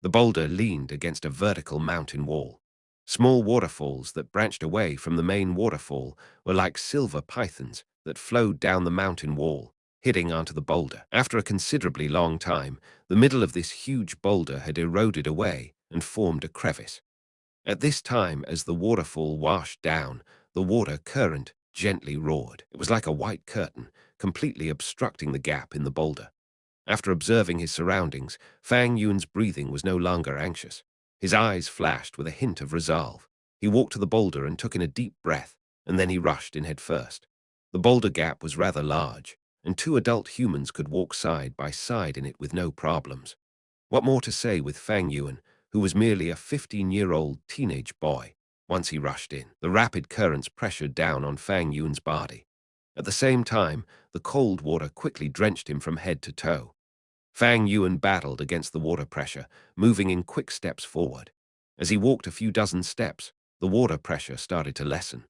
The boulder leaned against a vertical mountain wall. Small waterfalls that branched away from the main waterfall were like silver pythons that flowed down the mountain wall, hitting onto the boulder. After a considerably long time, the middle of this huge boulder had eroded away and formed a crevice. At this time, as the waterfall washed down, the water current gently roared. It was like a white curtain, completely obstructing the gap in the boulder. After observing his surroundings, Fang Yuan's breathing was no longer anxious. His eyes flashed with a hint of resolve. He walked to the boulder and took in a deep breath, and then he rushed in head first. The boulder gap was rather large, and 2 adult humans could walk side by side in it with no problems. What more to say with Fang Yuan, who was merely a 15-year-old teenage boy? Once he rushed in, the rapid currents pressured down on Fang Yuan's body. At the same time, the cold water quickly drenched him from head to toe. Fang Yuan battled against the water pressure, moving in quick steps forward. As he walked a few dozen steps, the water pressure started to lessen.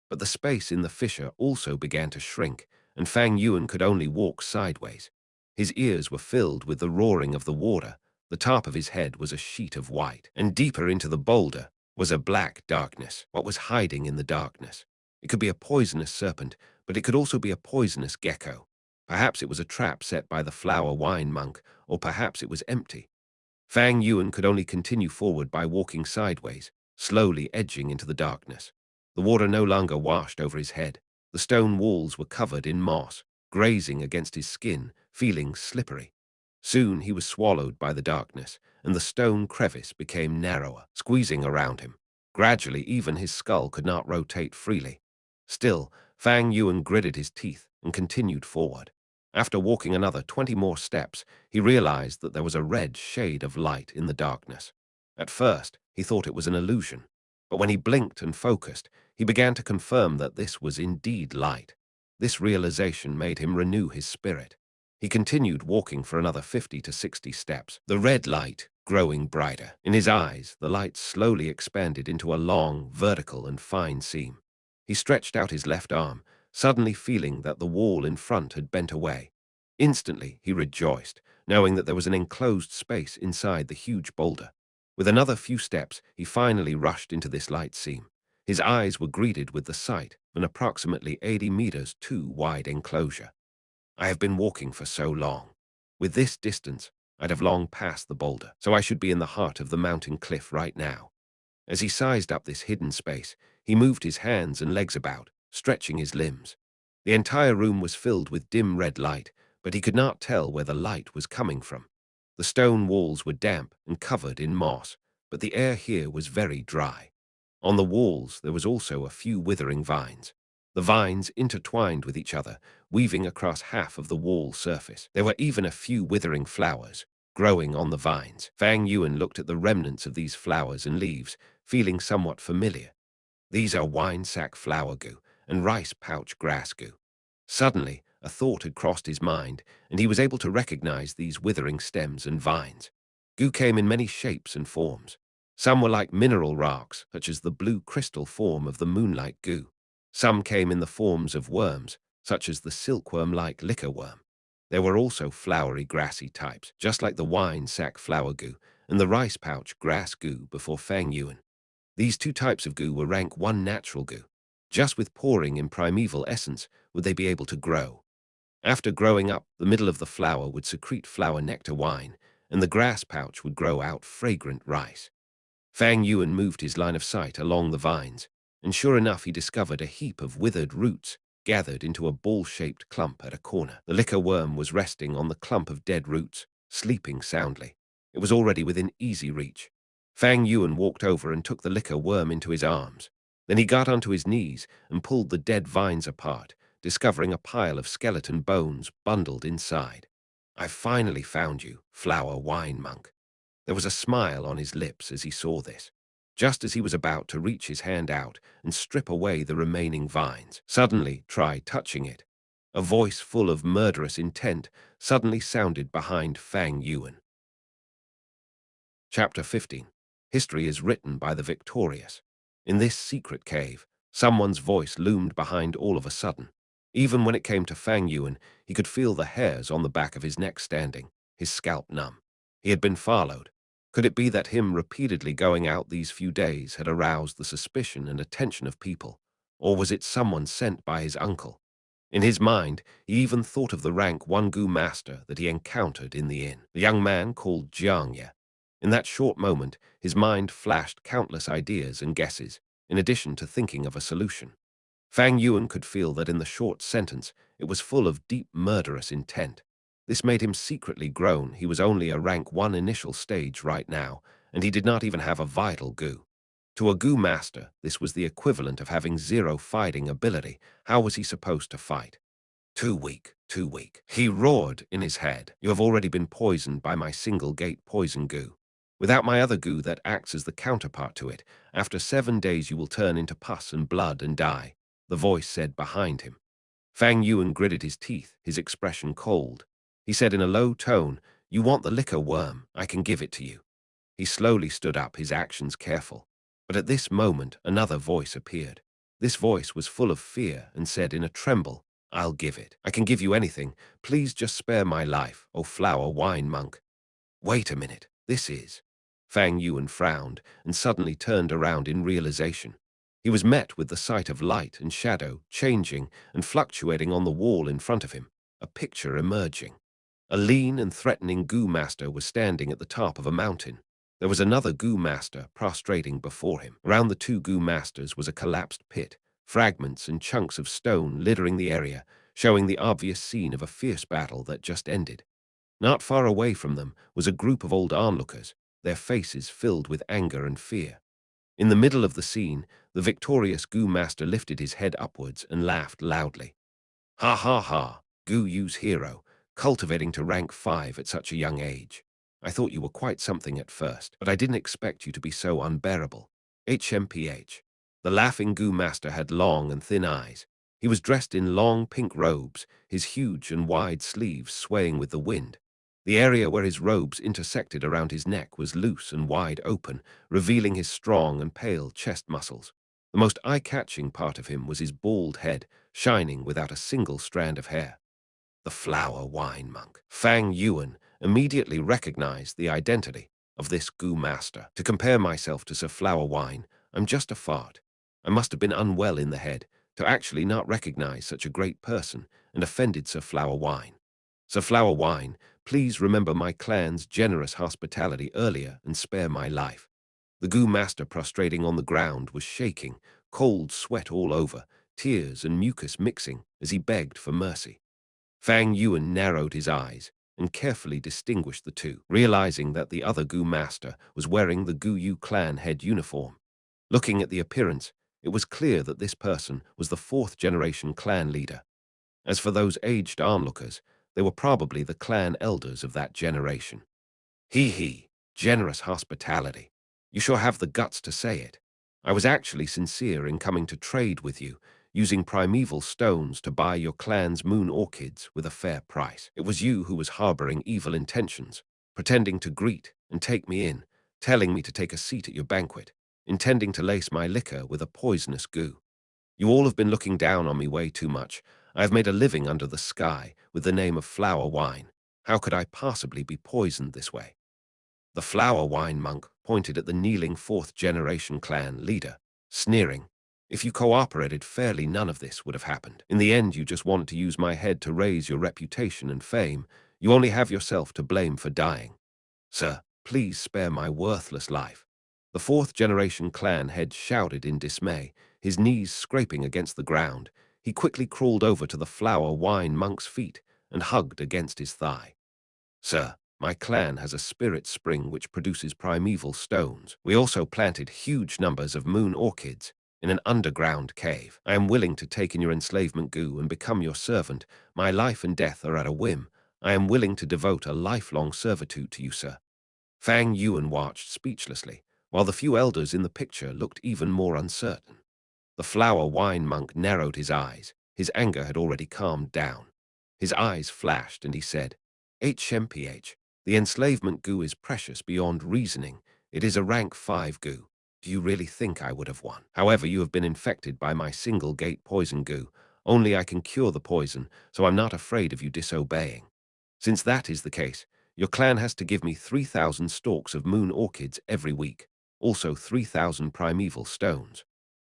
But the space in the fissure also began to shrink, and Fang Yuan could only walk sideways. His ears were filled with the roaring of the water. The top of his head was a sheet of white, and deeper into the boulder was a black darkness. What was hiding in the darkness? It could be a poisonous serpent, but it could also be a poisonous gecko. Perhaps it was a trap set by the flower wine monk, or perhaps it was empty. Fang Yuan could only continue forward by walking sideways, slowly edging into the darkness. The water no longer washed over his head. The stone walls were covered in moss, grazing against his skin, feeling slippery. Soon he was swallowed by the darkness, and the stone crevice became narrower, squeezing around him. Gradually, even his skull could not rotate freely. Still, Fang Yuan gritted his teeth and continued forward. After walking another 20 more steps, he realized that there was a red shade of light in the darkness. At first, he thought it was an illusion, but when he blinked and focused, he began to confirm that this was indeed light. This realization made him renew his spirit. He continued walking for another 50 to 60 steps, the red light growing brighter. In his eyes, the light slowly expanded into a long, vertical and fine seam. He stretched out his left arm, suddenly feeling that the wall in front had bent away. Instantly, he rejoiced, knowing that there was an enclosed space inside the huge boulder. With another few steps, he finally rushed into this light seam. His eyes were greeted with the sight of an approximately 80 meters wide enclosure. I have been walking for so long. With this distance, I'd have long passed the boulder, so I should be in the heart of the mountain cliff right now. As he sized up this hidden space, he moved his hands and legs about, stretching his limbs. The entire room was filled with dim red light, but he could not tell where the light was coming from. The stone walls were damp and covered in moss, but the air here was very dry. On the walls there was also a few withering vines. The vines intertwined with each other, weaving across half of the wall surface. There were even a few withering flowers growing on the vines. Fang Yuan looked at the remnants of these flowers and leaves, feeling somewhat familiar. These are wine sack flower goo and rice pouch grass goo. Suddenly, a thought had crossed his mind, and he was able to recognize these withering stems and vines. Goo came in many shapes and forms. Some were like mineral rocks, such as the blue crystal form of the moonlight goo. Some came in the forms of worms, such as the silkworm-like liquor worm. There were also flowery grassy types, just like the wine sack flower goo and the rice pouch grass goo before Fang Yuan. These 2 types of goo were rank 1 natural goo. Just with pouring in primeval essence would they be able to grow. After growing up, the middle of the flower would secrete flower nectar wine, and the grass pouch would grow out fragrant rice. Fang Yuan moved his line of sight along the vines, and sure enough he discovered a heap of withered roots gathered into a ball-shaped clump at a corner. The liquor worm was resting on the clump of dead roots, sleeping soundly. It was already within easy reach. Fang Yuan walked over and took the liquor worm into his arms. Then he got onto his knees and pulled the dead vines apart, discovering a pile of skeleton bones bundled inside. "I've finally found you, flower wine monk." There was a smile on his lips as he saw this. Just as he was about to reach his hand out and strip away the remaining vines, suddenly try touching it. A voice full of murderous intent suddenly sounded behind Fang Yuan. Chapter 15. History is written by the victorious. In this secret cave, someone's voice loomed behind all of a sudden. Even when it came to Fang Yuan, he could feel the hairs on the back of his neck standing, his scalp numb. He had been followed. Could it be that him repeatedly going out these few days had aroused the suspicion and attention of people? Or was it someone sent by his uncle? In his mind, he even thought of the rank one Gu master that he encountered in the inn, the young man called Jiangye. In that short moment, his mind flashed countless ideas and guesses, in addition to thinking of a solution. Fang Yuan could feel that in the short sentence, it was full of deep murderous intent. This made him secretly groan. He was only a rank 1 initial stage right now, and he did not even have a vital Gu. To a Gu master, this was the equivalent of having 0 fighting ability. How was he supposed to fight? Too weak, too weak. He roared in his head. "You have already been poisoned by my single-gate poison Gu. Without my other Gu that acts as the counterpart to it, after 7 days you will turn into pus and blood and die," the voice said behind him. Fang Yuan gritted his teeth, his expression cold. He said in a low tone, "You want the liquor worm, I can give it to you." He slowly stood up, his actions careful. But at this moment, another voice appeared. This voice was full of fear and said in a tremble, "I'll give it. I can give you anything. Please just spare my life, O flower wine monk." "Wait a minute, this is—" Fang Yuan frowned and suddenly turned around in realization. He was met with the sight of light and shadow changing and fluctuating on the wall in front of him, a picture emerging. A lean and threatening Gu master was standing at the top of a mountain. There was another Gu master prostrating before him. Around the 2 Gu masters was a collapsed pit, fragments and chunks of stone littering the area, showing the obvious scene of a fierce battle that just ended. Not far away from them was a group of old onlookers, their faces filled with anger and fear. In the middle of the scene, the victorious Gu master lifted his head upwards and laughed loudly. "Ha ha ha, Gu Yu's hero, cultivating to rank 5 at such a young age. I thought you were quite something at first, but I didn't expect you to be so unbearable. HMPH. The laughing Gu master had long and thin eyes. He was dressed in long pink robes, his huge and wide sleeves swaying with the wind. The area where his robes intersected around his neck was loose and wide open, revealing his strong and pale chest muscles. The most eye-catching part of him was his bald head, shining without a single strand of hair. The flower wine monk. Fang Yuan immediately recognized the identity of this Gu master. To compare myself to Sir Flower Wine, I'm just a fart. I must have been unwell in the head to actually not recognize such a great person and offended Sir Flower Wine. Sir Flower Wine, please remember my clan's generous hospitality earlier and spare my life. The Gu master prostrating on the ground was shaking, cold sweat all over, tears and mucus mixing as he begged for mercy. Fang Yuan narrowed his eyes and carefully distinguished the two, realizing that the other Gu master was wearing the Gu Yu clan head uniform. Looking at the appearance, it was clear that this person was the 4th-generation clan leader. As for those aged onlookers, they were probably the clan elders of that generation. He, generous hospitality. You sure have the guts to say it. I was actually sincere in coming to trade with you, using primeval stones to buy your clan's moon orchids with a fair price. It was you who was harboring evil intentions, pretending to greet and take me in, telling me to take a seat at your banquet, intending to lace my liquor with a poisonous goo. You all have been looking down on me way too much. I have made a living under the sky with the name of flower wine. How could I possibly be poisoned this way? The flower wine monk pointed at the kneeling 4th-generation clan leader, sneering. If you cooperated fairly, none of this would have happened. In the end, you just wanted to use my head to raise your reputation and fame. You only have yourself to blame for dying. Sir, please spare my worthless life. The 4th-generation clan head shouted in dismay, his knees scraping against the ground. He quickly crawled over to the flower wine monk's feet and hugged against his thigh. Sir, my clan has a spirit spring which produces primeval stones. We also planted huge numbers of moon orchids in an underground cave. I am willing to take in your enslavement goo and become your servant. My life and death are at a whim. I am willing to devote a lifelong servitude to you, sir. Fang Yuan watched speechlessly, while the few elders in the picture looked even more uncertain. The flower wine monk narrowed his eyes. His anger had already calmed down. His eyes flashed and he said, HMPH, the enslavement goo is precious beyond reasoning. It is a rank 5 goo. Do you really think I would have won? However, you have been infected by my single gate poison goo. Only I can cure the poison, so I'm not afraid of you disobeying. Since that is the case, your clan has to give me 3,000 stalks of moon orchids every week, also 3,000 primeval stones.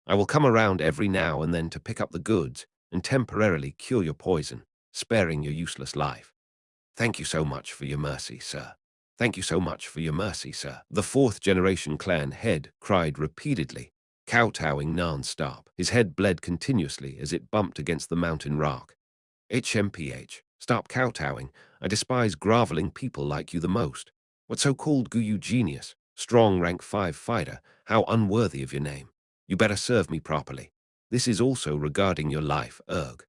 I will come around every now and then to pick up the goods and temporarily cure your poison, sparing your useless life. Thank you so much for your mercy, sir. Thank you so much for your mercy, sir. The fourth generation clan head cried repeatedly, kowtowing non-stop. His head bled continuously as it bumped against the mountain rock. HMPH, stop kowtowing. I despise groveling people like you the most. What so-called Guyu genius, strong rank 5 fighter, how unworthy of your name. You better serve me properly. This is also regarding your life, Erg.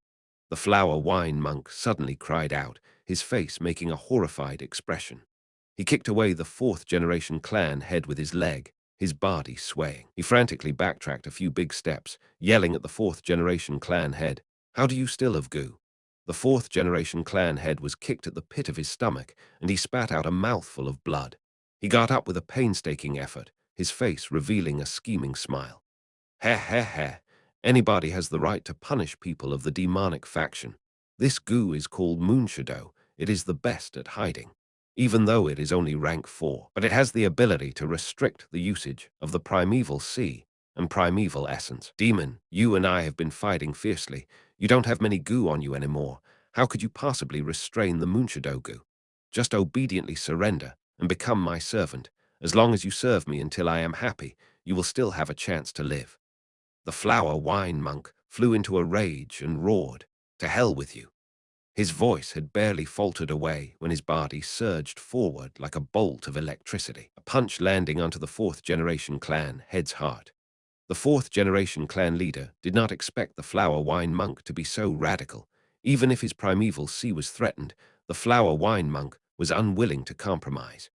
The flower wine monk suddenly cried out, his face making a horrified expression. He kicked away the fourth generation clan head with his leg, his body swaying. He frantically backtracked a few big steps, yelling at the fourth generation clan head, how do you still have goo? The fourth generation clan head was kicked at the pit of his stomach, and he spat out a mouthful of blood. He got up with a painstaking effort, his face revealing a scheming smile. Heh heh heh. Anybody has the right to punish people of the demonic faction. This goo is called Moonshadow. It is the best at hiding, even though it is only rank 4. But it has the ability to restrict the usage of the primeval sea and primeval essence. Demon, you and I have been fighting fiercely. You don't have many goo on you anymore. How could you possibly restrain the Moonshadow goo? Just obediently surrender and become my servant. As long as you serve me until I am happy, you will still have a chance to live. The flower wine monk flew into a rage and roared, to hell with you. His voice had barely faltered away when his body surged forward like a bolt of electricity, a punch landing onto the fourth generation clan head's heart. The fourth generation clan leader did not expect the flower wine monk to be so radical. Even if his primeval sea was threatened, the flower wine monk was unwilling to compromise.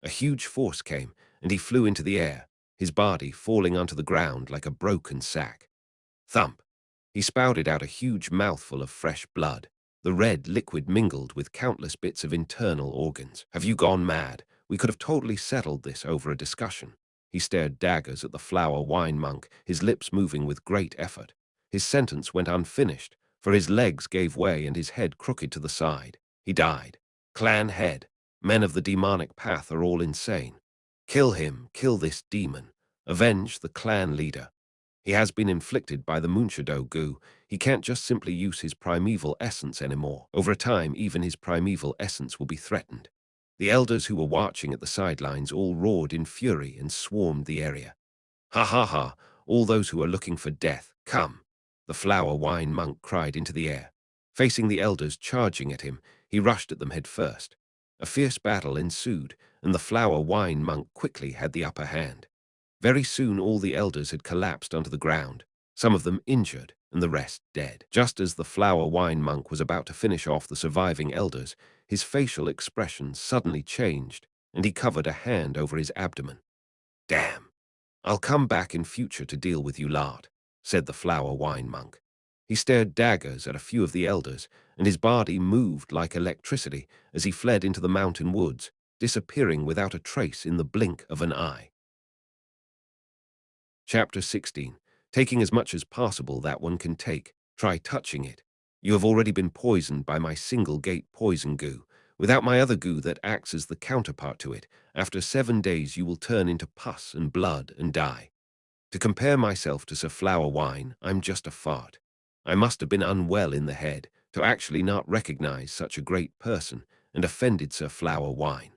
A huge force came, and he flew into the air, his body falling onto the ground like a broken sack. Thump! He spouted out a huge mouthful of fresh blood. The red liquid mingled with countless bits of internal organs. Have you gone mad? We could have totally settled this over a discussion. He stared daggers at the flower wine monk, his lips moving with great effort. His sentence went unfinished, for his legs gave way and his head crooked to the side. He died. Clan head. Men of the demonic path are all insane. Kill him, kill this demon. Avenge the clan leader. He has been inflicted by the Moonshadow goo. He can't just simply use his primeval essence anymore. Over time, even his primeval essence will be threatened. The elders who were watching at the sidelines all roared in fury and swarmed the area. Ha ha ha, all those who are looking for death, come. The flower wine monk cried into the air. Facing the elders charging at him, he rushed at them head first. A fierce battle ensued, and the flower wine monk quickly had the upper hand. Very soon all the elders had collapsed onto the ground, some of them injured and the rest dead. Just as the flower wine monk was about to finish off the surviving elders, his facial expression suddenly changed, and he covered a hand over his abdomen. Damn! I'll come back in future to deal with you lot, said the flower wine monk. He stared daggers at a few of the elders, and his body moved like electricity as he fled into the mountain woods, disappearing without a trace in the blink of an eye. Chapter 16. Taking as much as possible that one can take. Try touching it. You have already been poisoned by my single gate poison goo. Without my other goo that acts as the counterpart to it, after 7 days you will turn into pus and blood and die. To compare myself to Sir Flower Wine, I'm just a fart. I must have been unwell in the head to actually not recognize such a great person and offended Sir Flower Wine.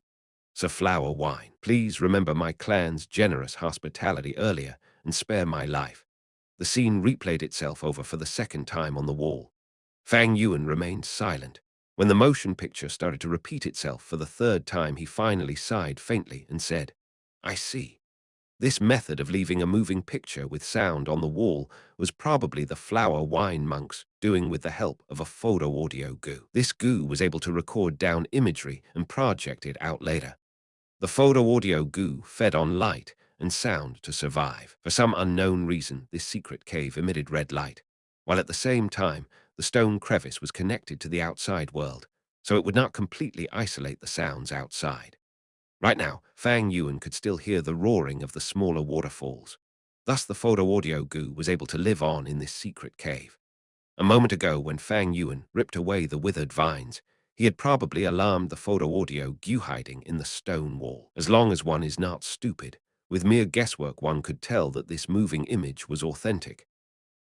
Sir Flower Wine, please remember my clan's generous hospitality earlier and spare my life. The scene replayed itself over for the second time on the wall. Fang Yuan remained silent. When the motion picture started to repeat itself for the third time, he finally sighed faintly and said, "I see." This method of leaving a moving picture with sound on the wall was probably the flower wine monks doing with the help of a photo audio goo. This goo was able to record down imagery and project it out later. The photo audio goo fed on light and sound to survive. For some unknown reason, this secret cave emitted red light, while at the same time, the stone crevice was connected to the outside world, so it would not completely isolate the sounds outside. Right now, Fang Yuan could still hear the roaring of the smaller waterfalls. Thus, the photo audio goo was able to live on in this secret cave. A moment ago, when Fang Yuan ripped away the withered vines, he had probably alarmed the photo-audio goo hiding in the stone wall. As long as one is not stupid, with mere guesswork one could tell that this moving image was authentic.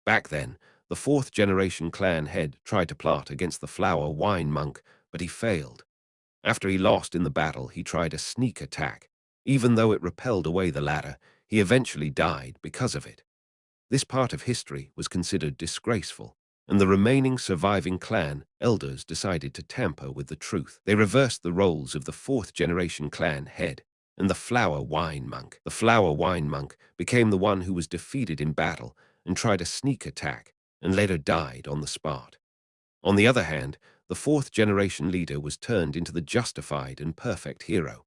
Back then, the fourth-generation clan head tried to plot against the flower wine monk, but he failed. After he lost in the battle, he tried a sneak attack. Even though it repelled away the ladder, he eventually died because of it. This part of history was considered disgraceful, and the remaining surviving clan elders decided to tamper with the truth. They reversed the roles of the fourth-generation clan head and the flower wine monk. The flower wine monk became the one who was defeated in battle and tried a sneak attack and later died on the spot. On the other hand, the fourth-generation leader was turned into the justified and perfect hero.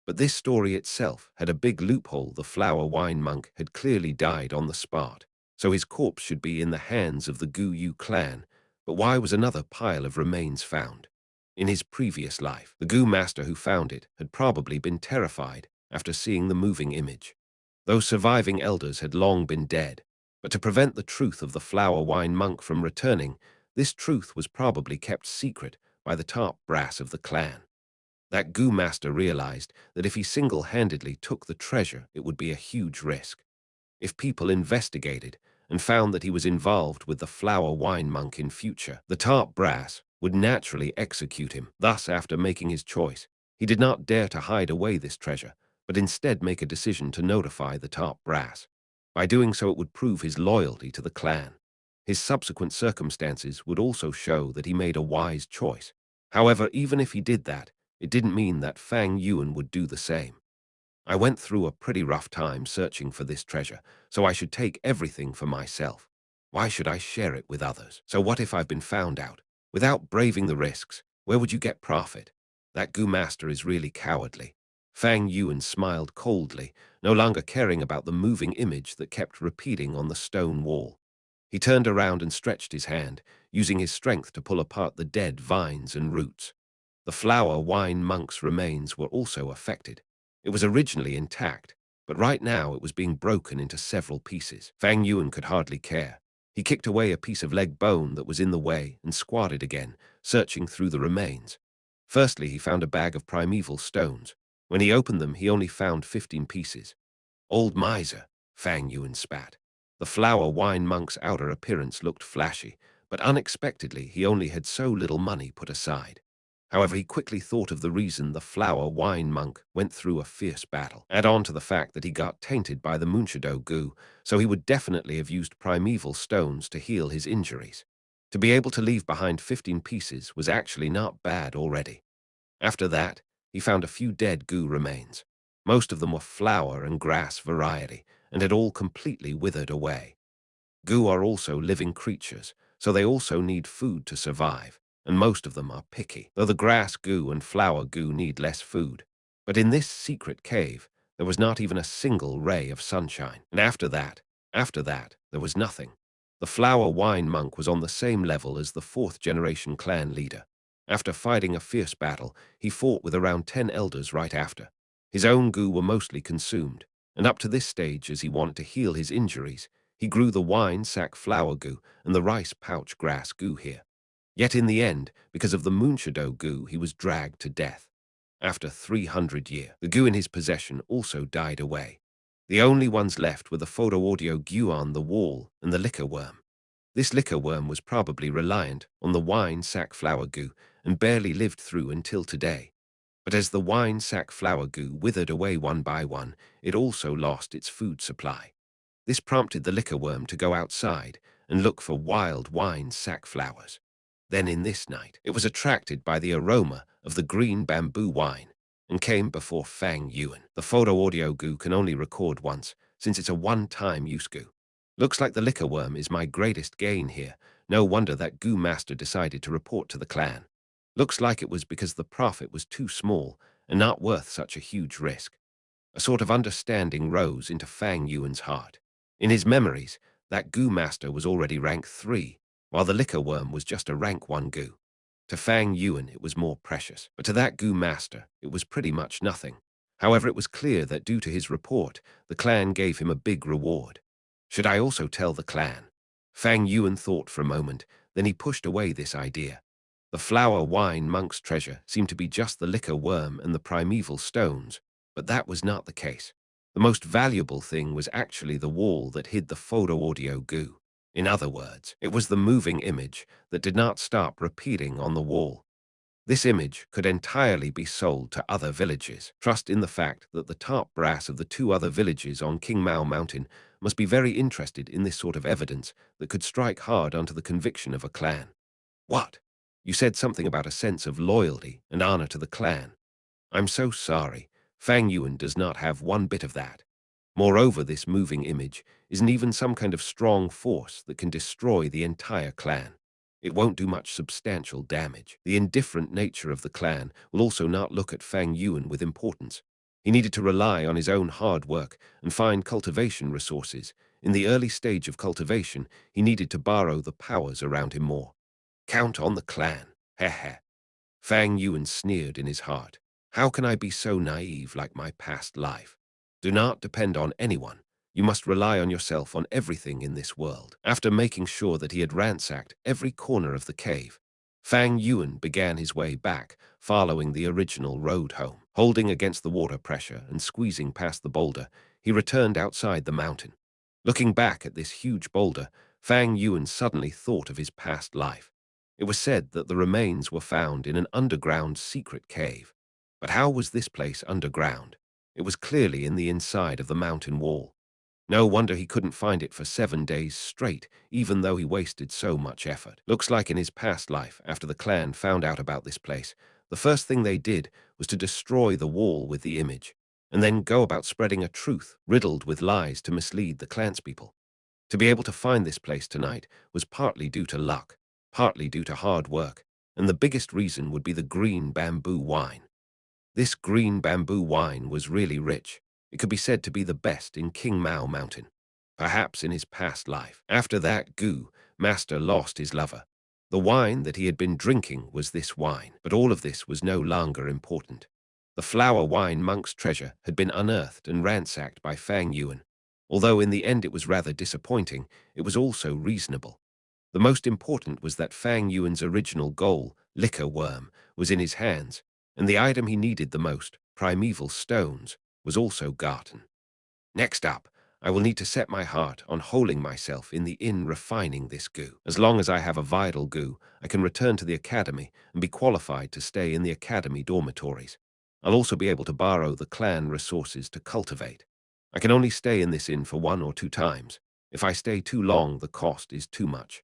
But this story itself had a big loophole. The flower wine monk had clearly died on the spot, so his corpse should be in the hands of the Gu Yu clan. But why was another pile of remains found? In his previous life, the Gu master who found it had probably been terrified after seeing the moving image. Those surviving elders had long been dead, but to prevent the truth of the flower wine monk from returning, this truth was probably kept secret by the top brass of the clan. That Goo Master realized that if he single-handedly took the treasure, it would be a huge risk. If people investigated and found that he was involved with the flower wine monk in future, the top brass would naturally execute him. Thus, after making his choice, he did not dare to hide away this treasure, but instead make a decision to notify the top brass. By doing so, it would prove his loyalty to the clan. His subsequent circumstances would also show that he made a wise choice. However, even if he did that, it didn't mean that Fang Yuan would do the same. I went through a pretty rough time searching for this treasure, so I should take everything for myself. Why should I share it with others? So what if I've been found out? Without braving the risks, where would you get profit? That Gu Master is really cowardly. Fang Yuan smiled coldly, no longer caring about the moving image that kept repeating on the stone wall. He turned around and stretched his hand, using his strength to pull apart the dead vines and roots. The flower wine monk's remains were also affected. It was originally intact, but right now it was being broken into several pieces. Fang Yuan could hardly care. He kicked away a piece of leg bone that was in the way and squatted again, searching through the remains. Firstly, he found a bag of primeval stones. When he opened them, he only found 15 pieces. Old miser, Fang Yuan spat. The flower wine monk's outer appearance looked flashy, but unexpectedly he only had so little money put aside. However, he quickly thought of the reason the flower wine monk went through a fierce battle. Add on to the fact that he got tainted by the Munchado goo, so he would definitely have used primeval stones to heal his injuries. To be able to leave behind 15 pieces was actually not bad already. After that, he found a few dead goo remains. Most of them were flower and grass variety, and had all completely withered away. Goo are also living creatures, so they also need food to survive, and most of them are picky, though the grass goo and flower goo need less food. But in this secret cave, there was not even a single ray of sunshine. And after that, there was nothing. The flower wine monk was on the same level as the fourth-generation clan leader. After fighting a fierce battle, he fought with around 10 elders right after. His own goo were mostly consumed, and up to this stage, as he wanted to heal his injuries, he grew the wine sack flower goo and the rice pouch grass goo here. Yet in the end, because of the Munchado goo, he was dragged to death. After 300 years, the goo in his possession also died away. The only ones left were the photo-audio goo on the wall and the liquor worm. This liquor worm was probably reliant on the wine sack flower goo and barely lived through until today. But as the wine sack flower goo withered away one by one, it also lost its food supply. This prompted the liquor worm to go outside and look for wild wine sack flowers. Then in this night, it was attracted by the aroma of the green bamboo wine and came before Fang Yuan. The photo audio goo can only record once, since it's a one-time use goo. Looks like the liquor worm is my greatest gain here. No wonder that goo master decided to report to the clan. Looks like it was because the profit was too small and not worth such a huge risk. A sort of understanding rose into Fang Yuan's heart. In his memories, that goo master was already rank 3, while the liquor worm was just a rank 1 goo. To Fang Yuan, it was more precious, but to that goo master, it was pretty much nothing. However, it was clear that due to his report, the clan gave him a big reward. Should I also tell the clan? Fang Yuan thought for a moment, then he pushed away this idea. The flower wine monk's treasure seemed to be just the liquor worm and the primeval stones, but that was not the case. The most valuable thing was actually the wall that hid the photo audio goo. In other words, it was the moving image that did not stop repeating on the wall. This image could entirely be sold to other villages. Trust in the fact that the top brass of the 2 other villages on King Mao Mountain must be very interested in this sort of evidence that could strike hard onto the conviction of a clan. What? You said something about a sense of loyalty and honor to the clan. I'm so sorry. Fang Yuan does not have one bit of that. Moreover, this moving image isn't even some kind of strong force that can destroy the entire clan. It won't do much substantial damage. The indifferent nature of the clan will also not look at Fang Yuan with importance. He needed to rely on his own hard work and find cultivation resources. In the early stage of cultivation, he needed to borrow the powers around him more. Count on the clan. Heh heh. Fang Yuan sneered in his heart. How can I be so naive like my past life? Do not depend on anyone. You must rely on yourself on everything in this world. After making sure that he had ransacked every corner of the cave, Fang Yuan began his way back, following the original road home. Holding against the water pressure and squeezing past the boulder, he returned outside the mountain. Looking back at this huge boulder, Fang Yuan suddenly thought of his past life. It was said that the remains were found in an underground secret cave. But how was this place underground? It was clearly in the inside of the mountain wall. No wonder he couldn't find it for 7 days straight, even though he wasted so much effort. Looks like in his past life, after the clan found out about this place, the first thing they did was to destroy the wall with the image, and then go about spreading a truth riddled with lies to mislead the clanspeople. To be able to find this place tonight was partly due to luck, partly due to hard work, and the biggest reason would be the green bamboo wine. This green bamboo wine was really rich. It could be said to be the best in King Mao Mountain, perhaps in his past life. After that, Gu, Master lost his lover. The wine that he had been drinking was this wine, but all of this was no longer important. The flower wine monk's treasure had been unearthed and ransacked by Fang Yuan. Although in the end it was rather disappointing, it was also reasonable. The most important was that Fang Yuan's original goal, liquor worm, was in his hands, and the item he needed the most, primeval stones, was also gotten. Next up, I will need to set my heart on holding myself in the inn refining this goo. As long as I have a vital goo, I can return to the academy and be qualified to stay in the academy dormitories. I'll also be able to borrow the clan resources to cultivate. I can only stay in this inn for 1 or 2 times. If I stay too long, the cost is too much.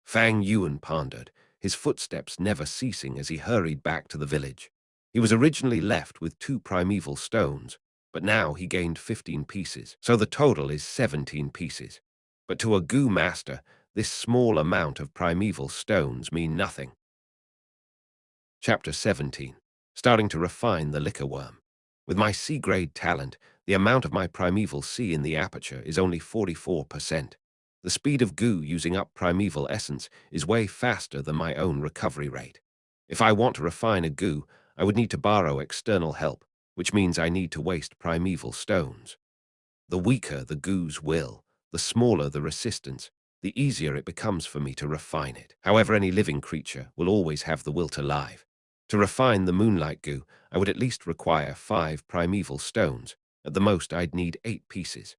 Fang Yuan pondered, his footsteps never ceasing as he hurried back to the village. He was originally left with 2 primeval stones, but now he gained 15 pieces, so the total is 17 pieces. But to a goo master, this small amount of primeval stones mean nothing. Chapter 17. Starting to refine the liquor worm. With my C-grade talent, the amount of my primeval C in the aperture is only 44%. The speed of goo using up primeval essence is way faster than my own recovery rate. If I want to refine a goo, I would need to borrow external help, which means I need to waste primeval stones. The weaker the goo's will, the smaller the resistance, the easier it becomes for me to refine it. However, any living creature will always have the will to live. To refine the moonlight goo, I would at least require 5 primeval stones. At the most, I'd need 8 pieces.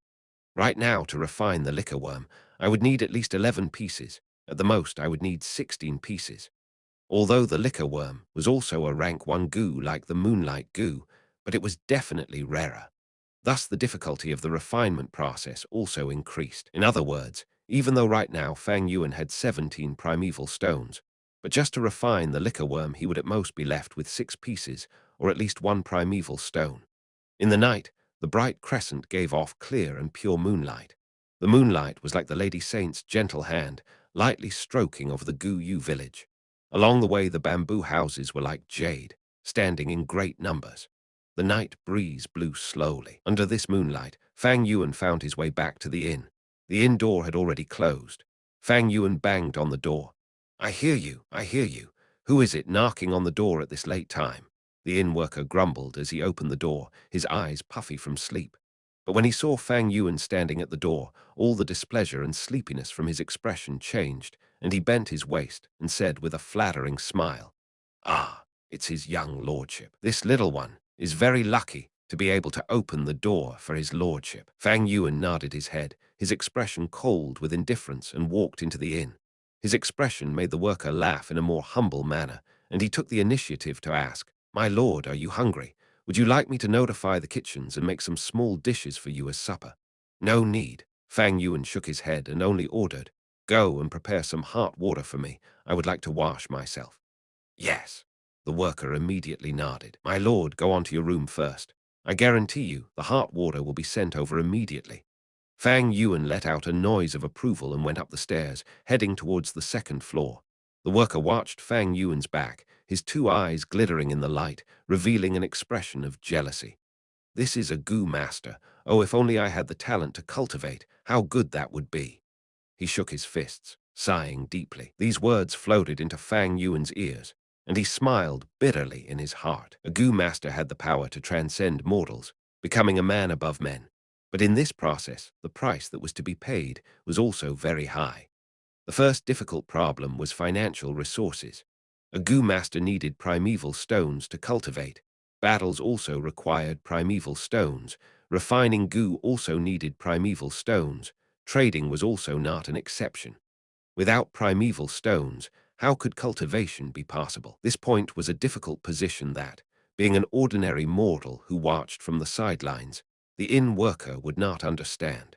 Right now, to refine the liquor worm, I would need at least 11 pieces. At the most, I would need 16 pieces. Although the liquor worm was also a rank 1 goo like the moonlight goo, but it was definitely rarer. Thus, the difficulty of the refinement process also increased. In other words, even though right now Fang Yuan had 17 primeval stones, but just to refine the liquor worm he would at most be left with 6 pieces, or at least 1 primeval stone. In the night, the bright crescent gave off clear and pure moonlight. The moonlight was like the Lady Saint's gentle hand, lightly stroking over the Gu Yu village. Along the way, the bamboo houses were like jade, standing in great numbers. The night breeze blew slowly. Under this moonlight, Fang Yuan found his way back to the inn. The inn door had already closed. Fang Yuan banged on the door. "I hear you, I hear you. Who is it knocking on the door at this late time?" The inn worker grumbled as he opened the door, his eyes puffy from sleep. But when he saw Fang Yuan standing at the door, all the displeasure and sleepiness from his expression changed, and he bent his waist and said with a flattering smile, "Ah, it's his young lordship. This little one is very lucky to be able to open the door for his lordship." Fang Yuan nodded his head, his expression cold with indifference, and walked into the inn. His expression made the worker laugh in a more humble manner, and he took the initiative to ask, "My lord, are you hungry? Would you like me to notify the kitchens and make some small dishes for you as supper?" "No need." Fang Yuan shook his head and only ordered, "Go and prepare some hot water for me. I would like to wash myself." "Yes." The worker immediately nodded. "My lord, go on to your room first. I guarantee you the hot water will be sent over immediately." Fang Yuan let out a noise of approval and went up the stairs, heading towards the second floor. The worker watched Fang Yuan's back, his 2 eyes glittering in the light, revealing an expression of jealousy. "This is a Gu master. Oh, if only I had the talent to cultivate, how good that would be." He shook his fists, sighing deeply. These words floated into Fang Yuan's ears, and he smiled bitterly in his heart. A Gu master had the power to transcend mortals, becoming a man above men. But in this process, the price that was to be paid was also very high. The first difficult problem was financial resources. A Gu master needed primeval stones to cultivate. Battles also required primeval stones. Refining Gu also needed primeval stones. Trading was also not an exception. Without primeval stones, how could cultivation be possible? This point was a difficult position that, being an ordinary mortal who watched from the sidelines, the inn worker would not understand.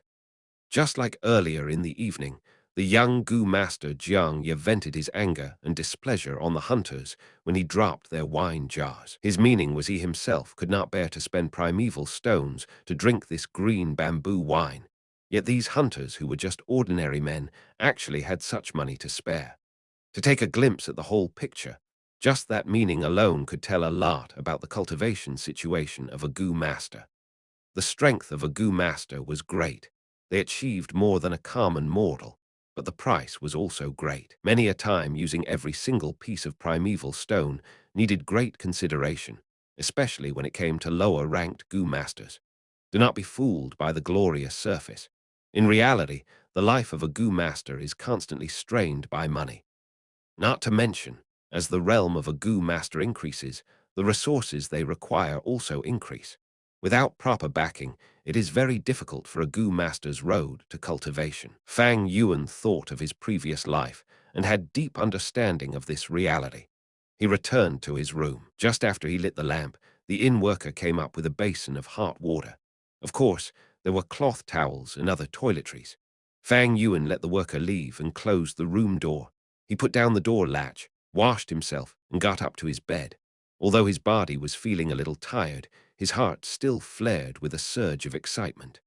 Just like earlier in the evening, the young Gu master Jiang Ye vented his anger and displeasure on the hunters when he dropped their wine jars. His meaning was he himself could not bear to spend primeval stones to drink this green bamboo wine. Yet these hunters, who were just ordinary men, actually had such money to spare. To take a glimpse at the whole picture, just that meaning alone could tell a lot about the cultivation situation of a Gu master. The strength of a Gu master was great. They achieved more than a common mortal, but the price was also great. Many a time using every single piece of primeval stone needed great consideration, especially when it came to lower-ranked Gu masters. Do not be fooled by the glorious surface. In reality, the life of a Gu master is constantly strained by money. Not to mention, as the realm of a Gu master increases, the resources they require also increase. Without proper backing, it is very difficult for a Gu master's road to cultivation. Fang Yuan thought of his previous life and had deep understanding of this reality. He returned to his room. Just after he lit the lamp, the inn worker came up with a basin of hot water. Of course, there were cloth towels and other toiletries. Fang Yuan let the worker leave and closed the room door. He put down the door latch, washed himself, and got up to his bed. Although his body was feeling a little tired, his heart still flared with a surge of excitement.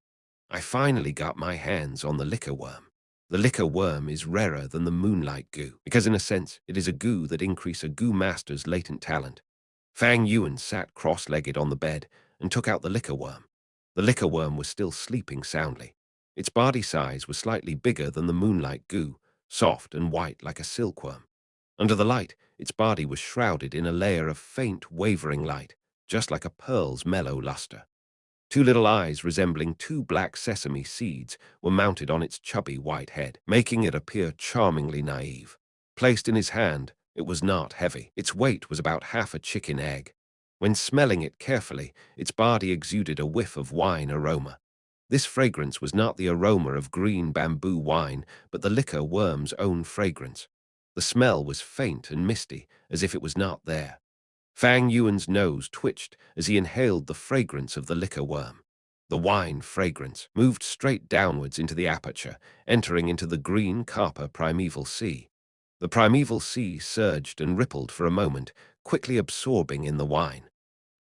I finally got my hands on the liquor worm. The liquor worm is rarer than the moonlight goo, because in a sense it is a goo that increase a Gu master's latent talent. Fang Yuan sat cross-legged on the bed and took out the liquor worm. The liquor worm was still sleeping soundly. Its body size was slightly bigger than the moonlight goo, soft and white like a silkworm. Under the light, its body was shrouded in a layer of faint, wavering light, just like a pearl's mellow luster. 2 little eyes resembling 2 black sesame seeds were mounted on its chubby white head, making it appear charmingly naive. Placed in his hand, it was not heavy. Its weight was about half a chicken egg. When smelling it carefully, its body exuded a whiff of wine aroma. This fragrance was not the aroma of green bamboo wine, but the liquor worm's own fragrance. The smell was faint and misty, as if it was not there. Fang Yuan's nose twitched as he inhaled the fragrance of the liquor worm. The wine fragrance moved straight downwards into the aperture, entering into the green Karpa primeval sea. The primeval sea surged and rippled for a moment, quickly absorbing in the wine.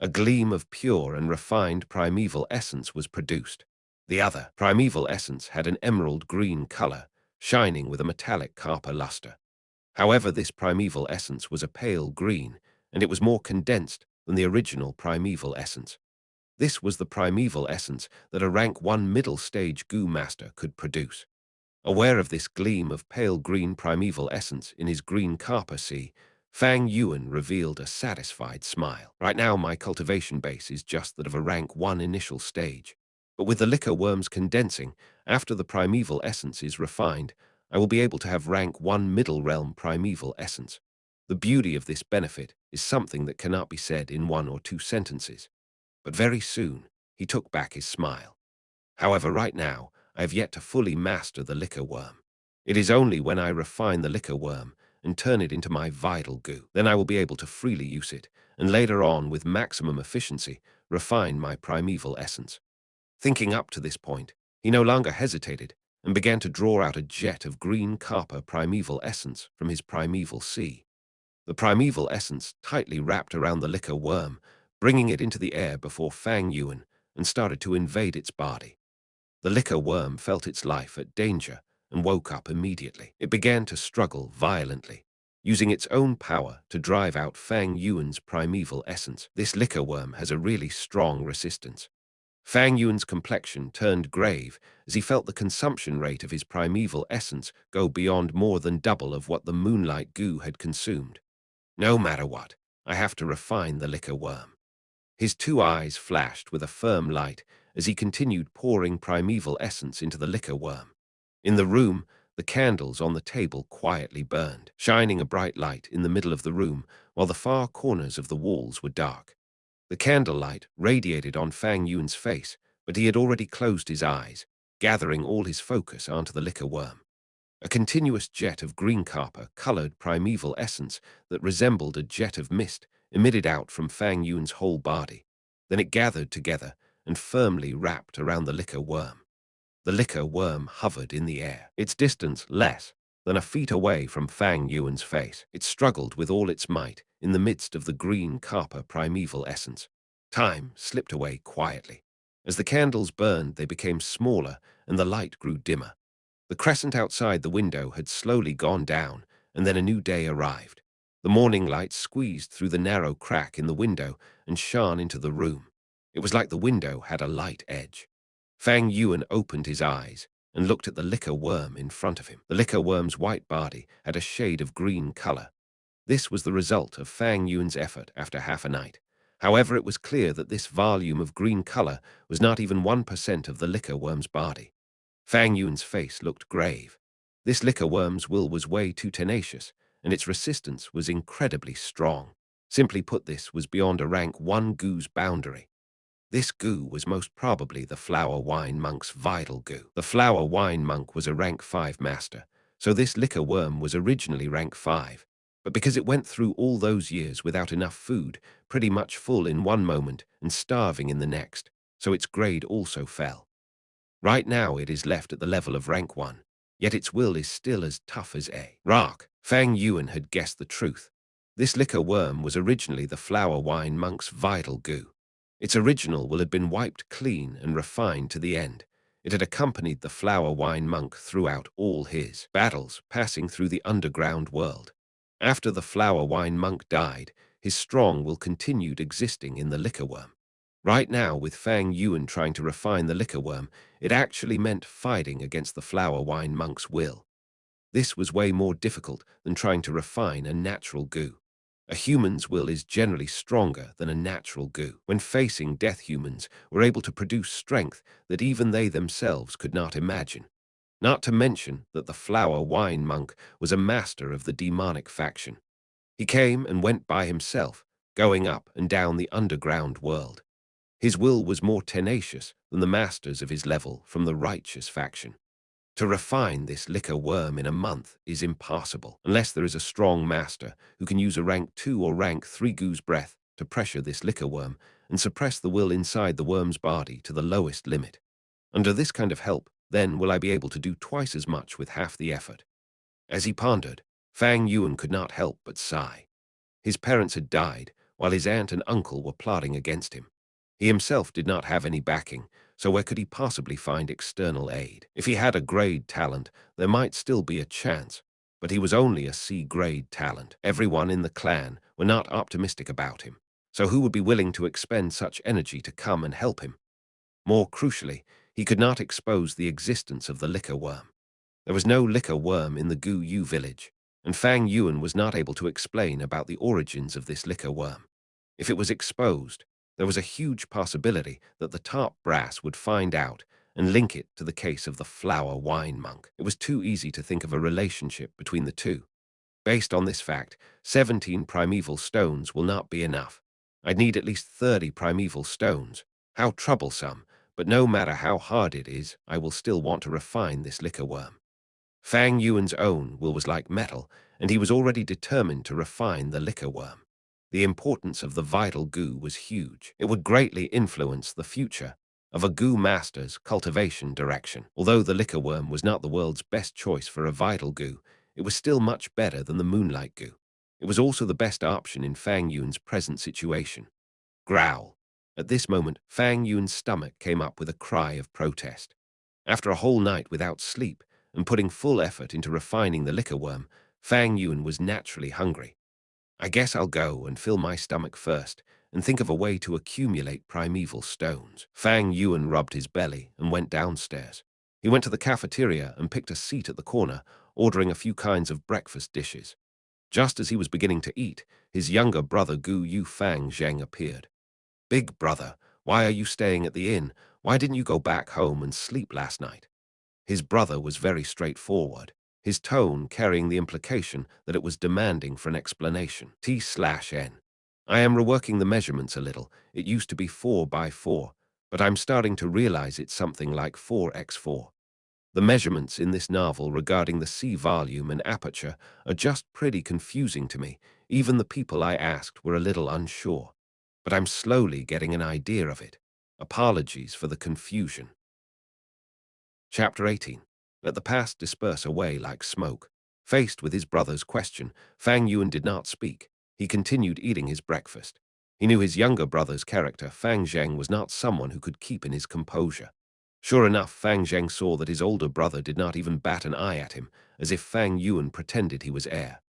A gleam of pure and refined primeval essence was produced. The other, primeval essence, had an emerald green color, shining with a metallic Karpa luster. However, this primeval essence was a pale green, and it was more condensed than the original primeval essence. This was the primeval essence that a rank 1 middle stage goo master could produce. Aware of this gleam of pale green primeval essence in his green Karpa sea, Fang Yuan revealed a satisfied smile. Right now, my cultivation base is just that of a rank 1 initial stage. But with the liquor worms condensing, after the primeval essence is refined, I will be able to have rank 1 middle realm primeval essence. The beauty of this benefit is something that cannot be said in 1 or 2 sentences. But very soon, he took back his smile. However, right now, I have yet to fully master the liquor worm. It is only when I refine the liquor worm and turn it into my vital goo, then I will be able to freely use it, and later on, with maximum efficiency, refine my primeval essence. Thinking up to this point, he no longer hesitated and began to draw out a jet of green Karpa primeval essence from his primeval sea. The primeval essence tightly wrapped around the liquor worm, bringing it into the air before Fang Yuan and started to invade its body. The liquor worm felt its life at danger and woke up immediately. It began to struggle violently, using its own power to drive out Fang Yuan's primeval essence. This liquor worm has a really strong resistance. Fang Yuan's complexion turned grave as he felt the consumption rate of his primeval essence go beyond more than double of what the moonlight goo had consumed. No matter what, I have to refine the liquor worm. His 2 eyes flashed with a firm light as he continued pouring primeval essence into the liquor worm. In the room, the candles on the table quietly burned, shining a bright light in the middle of the room while the far corners of the walls were dark. The candlelight radiated on Fang Yuan's face, but he had already closed his eyes, gathering all his focus onto the liquor worm. A continuous jet of green Karpa colored primeval essence that resembled a jet of mist emitted out from Fang Yuan's whole body. Then it gathered together and firmly wrapped around the liquor worm. The liquor worm hovered in the air, its distance less than a feet away from Fang Yuan's face. It struggled with all its might in the midst of the green Karpa primeval essence. Time slipped away quietly. As the candles burned, they became smaller and the light grew dimmer. The crescent outside the window had slowly gone down, and then a new day arrived. The morning light squeezed through the narrow crack in the window and shone into the room. It was like the window had a light edge. Fang Yuan opened his eyes and looked at the liquor worm in front of him. The liquor worm's white body had a shade of green color. This was the result of Fang Yuan's effort after half a night. However, it was clear that this volume of green color was not even 1% of the liquor worm's body. Fang Yuan's face looked grave. This liquor worm's will was way too tenacious, and its resistance was incredibly strong. Simply put, this was beyond a rank 1 goo's boundary. This goo was most probably the flower wine monk's vital goo. The flower wine monk was a rank 5 master, so this liquor worm was originally rank 5. But because it went through all those years without enough food, pretty much full in one moment and starving in the next, so its grade also fell. Right now it is left at the level of rank 1, yet its will is still as tough as a rock. Fang Yuan had guessed the truth. This liquor worm was originally the flower wine monk's vital goo. Its original will had been wiped clean and refined to the end. It had accompanied the flower wine monk throughout all his battles, passing through the underground world. After the flower wine monk died, his strong will continued existing in the liquor worm. Right now, with Fang Yuan trying to refine the liquor worm, it actually meant fighting against the flower wine monk's will. This was way more difficult than trying to refine a natural goo. A human's will is generally stronger than a natural goo. When facing death, humans were able to produce strength that even they themselves could not imagine. Not to mention that the flower wine monk was a master of the demonic faction. He came and went by himself, going up and down the underground world. His will was more tenacious than the masters of his level from the righteous faction. To refine this liquor worm in a month is impossible, unless there is a strong master who can use a rank 2 or rank 3 goo's breath to pressure this liquor worm and suppress the will inside the worm's body to the lowest limit. Under this kind of help, then will I be able to do twice as much with half the effort. As he pondered, Fang Yuan could not help but sigh. His parents had died, while his aunt and uncle were plotting against him. He himself did not have any backing, so where could he possibly find external aid? If he had a grade talent, there might still be a chance, but he was only a C-grade talent. Everyone in the clan were not optimistic about him, so who would be willing to expend such energy to come and help him? More crucially, he could not expose the existence of the liquor worm. There was no liquor worm in the Gu Yu village, and Fang Yuan was not able to explain about the origins of this liquor worm. If it was exposed, there was a huge possibility that the top brass would find out and link it to the case of the flower wine monk. It was too easy to think of a relationship between the two. Based on this fact, 17 primeval stones will not be enough. I'd need at least 30 primeval stones. How troublesome, but no matter how hard it is, I will still want to refine this liquor worm. Fang Yuan's own will was like metal, and he was already determined to refine the liquor worm. The importance of the vital goo was huge. It would greatly influence the future of a goo master's cultivation direction. Although the liquor worm was not the world's best choice for a vital goo, it was still much better than the moonlight goo. It was also the best option in Fang Yuan's present situation. Growl. At this moment, Fang Yuan's stomach came up with a cry of protest. After a whole night without sleep and putting full effort into refining the liquor worm, Fang Yuan was naturally hungry. I guess I'll go and fill my stomach first and think of a way to accumulate primeval stones. Fang Yuan rubbed his belly and went downstairs. He went to the cafeteria and picked a seat at the corner, ordering a few kinds of breakfast dishes. Just as he was beginning to eat, his younger brother Gu Yu Fang Zheng appeared. "Big brother, why are you staying at the inn? Why didn't you go back home and sleep last night?" His brother was very straightforward, his tone carrying the implication that it was demanding for an explanation. T/N. I am reworking the measurements a little. It used to be 4 by 4, but I'm starting to realize it's something like 4x4. The measurements in this novel regarding the C volume and aperture are just pretty confusing to me. Even the people I asked were a little unsure. But I'm slowly getting an idea of it. Apologies for the confusion. Chapter 18. Let the past disperse away like smoke. Faced with his brother's question, Fang Yuan did not speak. He continued eating his breakfast. He knew his younger brother's character, Fang Zheng, was not someone who could keep in his composure. Sure enough, Fang Zheng saw that his older brother did not even bat an eye at him, as if Fang Yuan pretended he was heir.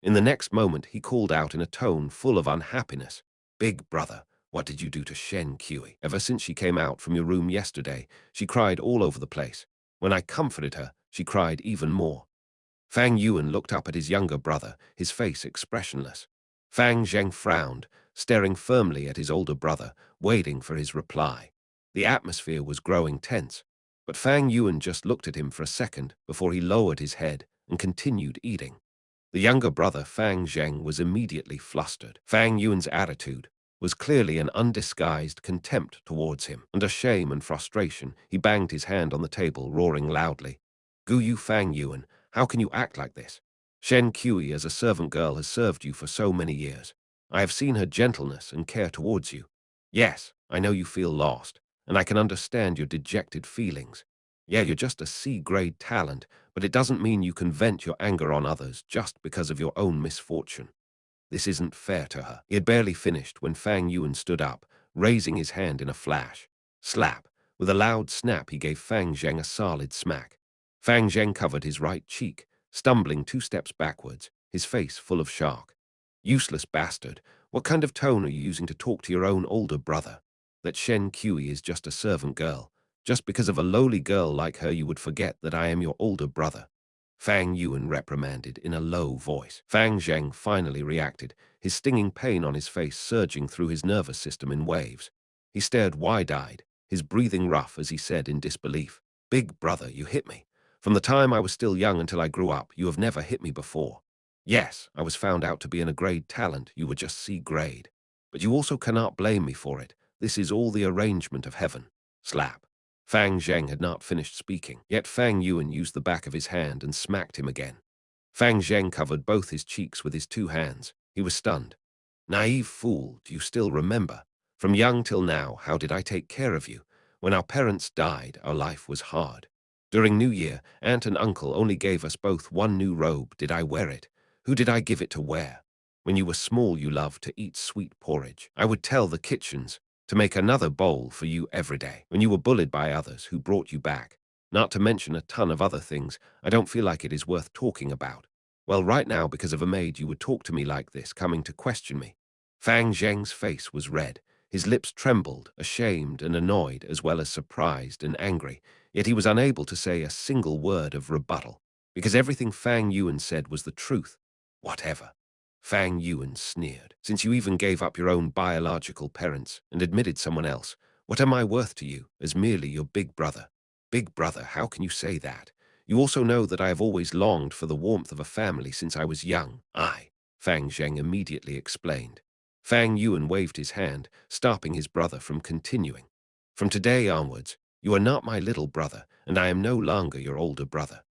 In the next moment, he called out in a tone full of unhappiness, "Big brother, what did you do to Shen Kui? Ever since she came out from your room yesterday, she cried all over the place. When I comforted her, she cried even more." Fang Yuan looked up at his younger brother, his face expressionless. Fang Zheng frowned, staring firmly at his older brother, waiting for his reply. The atmosphere was growing tense, but Fang Yuan just looked at him for a second before he lowered his head and continued eating. The younger brother, Fang Zheng, was immediately flustered. Fang Yuan's attitude was clearly an undisguised contempt towards him. Under shame and frustration, he banged his hand on the table, roaring loudly, "Gu Yu Fang Yuan, how can you act like this? Shen Kui as a servant girl has served you for so many years. I have seen her gentleness and care towards you. Yes, I know you feel lost, and I can understand your dejected feelings. Yeah, you're just a C-grade talent, but it doesn't mean you can vent your anger on others just because of your own misfortune. This isn't fair to her." He had barely finished when Fang Yuan stood up, raising his hand in a flash. Slap! With a loud snap, he gave Fang Zheng a solid smack. Fang Zheng covered his right cheek, stumbling 2 steps backwards, his face full of shock. "Useless bastard, what kind of tone are you using to talk to your own older brother? That Shen Kui is just a servant girl. Just because of a lowly girl like her you would forget that I am your older brother," Fang Yuan reprimanded in a low voice. Fang Zheng finally reacted, his stinging pain on his face surging through his nervous system in waves. He stared wide-eyed, his breathing rough as he said in disbelief, "Big brother, you hit me. From the time I was still young until I grew up, you have never hit me before. Yes, I was found out to be in a grade talent, you were just C-grade. But you also cannot blame me for it. This is all the arrangement of heaven." Slap. Fang Zheng had not finished speaking, yet Fang Yuan used the back of his hand and smacked him again. Fang Zheng covered both his cheeks with his 2 hands. He was stunned. Naive fool, do you still remember? From young till now, how did I take care of you? When our parents died, our life was hard. During New Year, Aunt and Uncle only gave us both one new robe. Did I wear it? Who did I give it to wear? When you were small, you loved to eat sweet porridge. I would tell the kitchens to make another bowl for you every day. When you were bullied by others who brought you back, not to mention a ton of other things I don't feel like it is worth talking about. Well, right now, because of a maid, you would talk to me like this, coming to question me. Fang Zheng's face was red. His lips trembled, ashamed and annoyed, as well as surprised and angry, yet he was unable to say a single word of rebuttal, because everything Fang Yuan said was the truth. Whatever. Fang Yuan sneered. Since you even gave up your own biological parents and admitted someone else, what am I worth to you as merely your big brother? Big brother, how can you say that? You also know that I have always longed for the warmth of a family since I was young. Fang Zheng immediately explained. Fang Yuan waved his hand, stopping his brother from continuing. From today onwards, you are not my little brother, and I am no longer your older brother.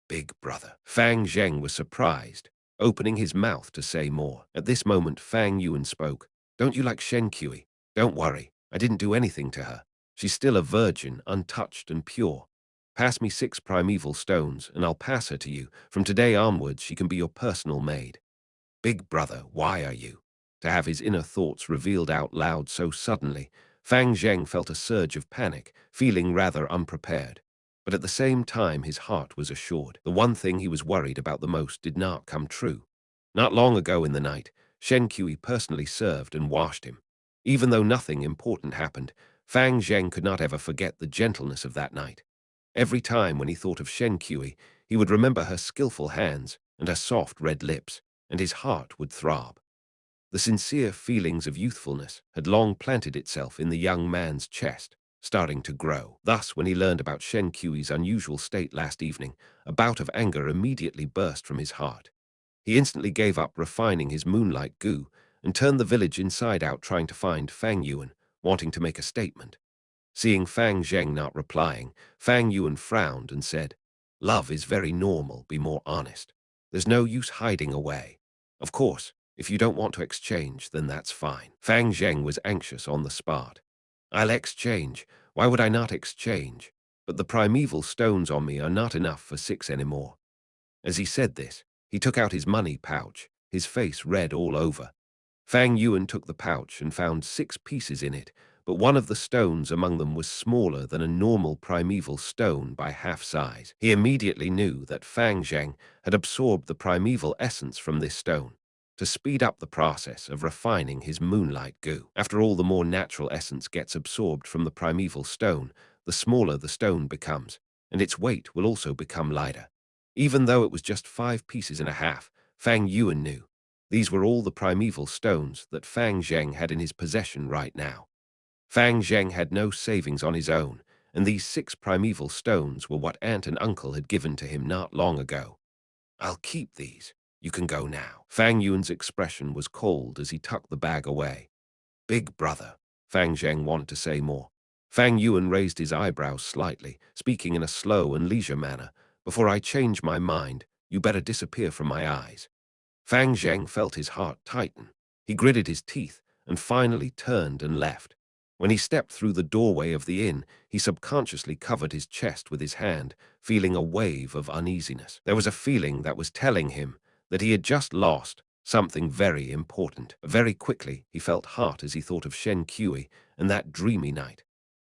Big brother. Fang Zheng was surprised, opening his mouth to say more. At this moment, Fang Yuan spoke. Don't you like Shen Kui? Don't worry, I didn't do anything to her. She's still a virgin, untouched and pure. Pass me 6 primeval stones, and I'll pass her to you. From today onwards, she can be your personal maid. Big brother, why are you? To have his inner thoughts revealed out loud so suddenly, Fang Zheng felt a surge of panic, feeling rather unprepared. But at the same time, his heart was assured. The one thing he was worried about the most did not come true. Not long ago in the night, Shen Kui personally served and washed him. Even though nothing important happened, Fang Zheng could not ever forget the gentleness of that night. Every time when he thought of Shen Kui, he would remember her skillful hands and her soft red lips, and his heart would throb. The sincere feelings of youthfulness had long planted itself in the young man's chest, starting to grow. Thus, when he learned about Shen Kui's unusual state last evening, a bout of anger immediately burst from his heart. He instantly gave up refining his moonlight goo and turned the village inside out, trying to find Fang Yuan, wanting to make a statement. Seeing Fang Zheng not replying, Fang Yuan frowned and said, "Love is very normal, be more honest. There's no use hiding away. Of course, if you don't want to exchange, then that's fine." Fang Zheng was anxious on the spot. "I'll exchange. Why would I not exchange? But the primeval stones on me are not enough for 6 anymore." As he said this, he took out his money pouch, his face red all over. Fang Yuan took the pouch and found 6 pieces in it, but one of the stones among them was smaller than a normal primeval stone by half size. He immediately knew that Fang Zheng had absorbed the primeval essence from this stone to speed up the process of refining his moonlight goo. After all, the more natural essence gets absorbed from the primeval stone, the smaller the stone becomes, and its weight will also become lighter. Even though it was just 5 pieces and a half, Fang Yuan knew these were all the primeval stones that Fang Zheng had in his possession right now. Fang Zheng had no savings on his own, and these 6 primeval stones were what Aunt and Uncle had given to him not long ago. "I'll keep these. You can go now." Fang Yuan's expression was cold as he tucked the bag away. "Big brother," Fang Zheng wanted to say more. Fang Yuan raised his eyebrows slightly, speaking in a slow and leisure manner. "Before I change my mind, you better disappear from my eyes." Fang Zheng felt his heart tighten. He gritted his teeth and finally turned and left. When he stepped through the doorway of the inn, he subconsciously covered his chest with his hand, feeling a wave of uneasiness. There was a feeling that was telling him that he had just lost something very important. Very quickly, he felt hot as he thought of Shen Kui and that dreamy night.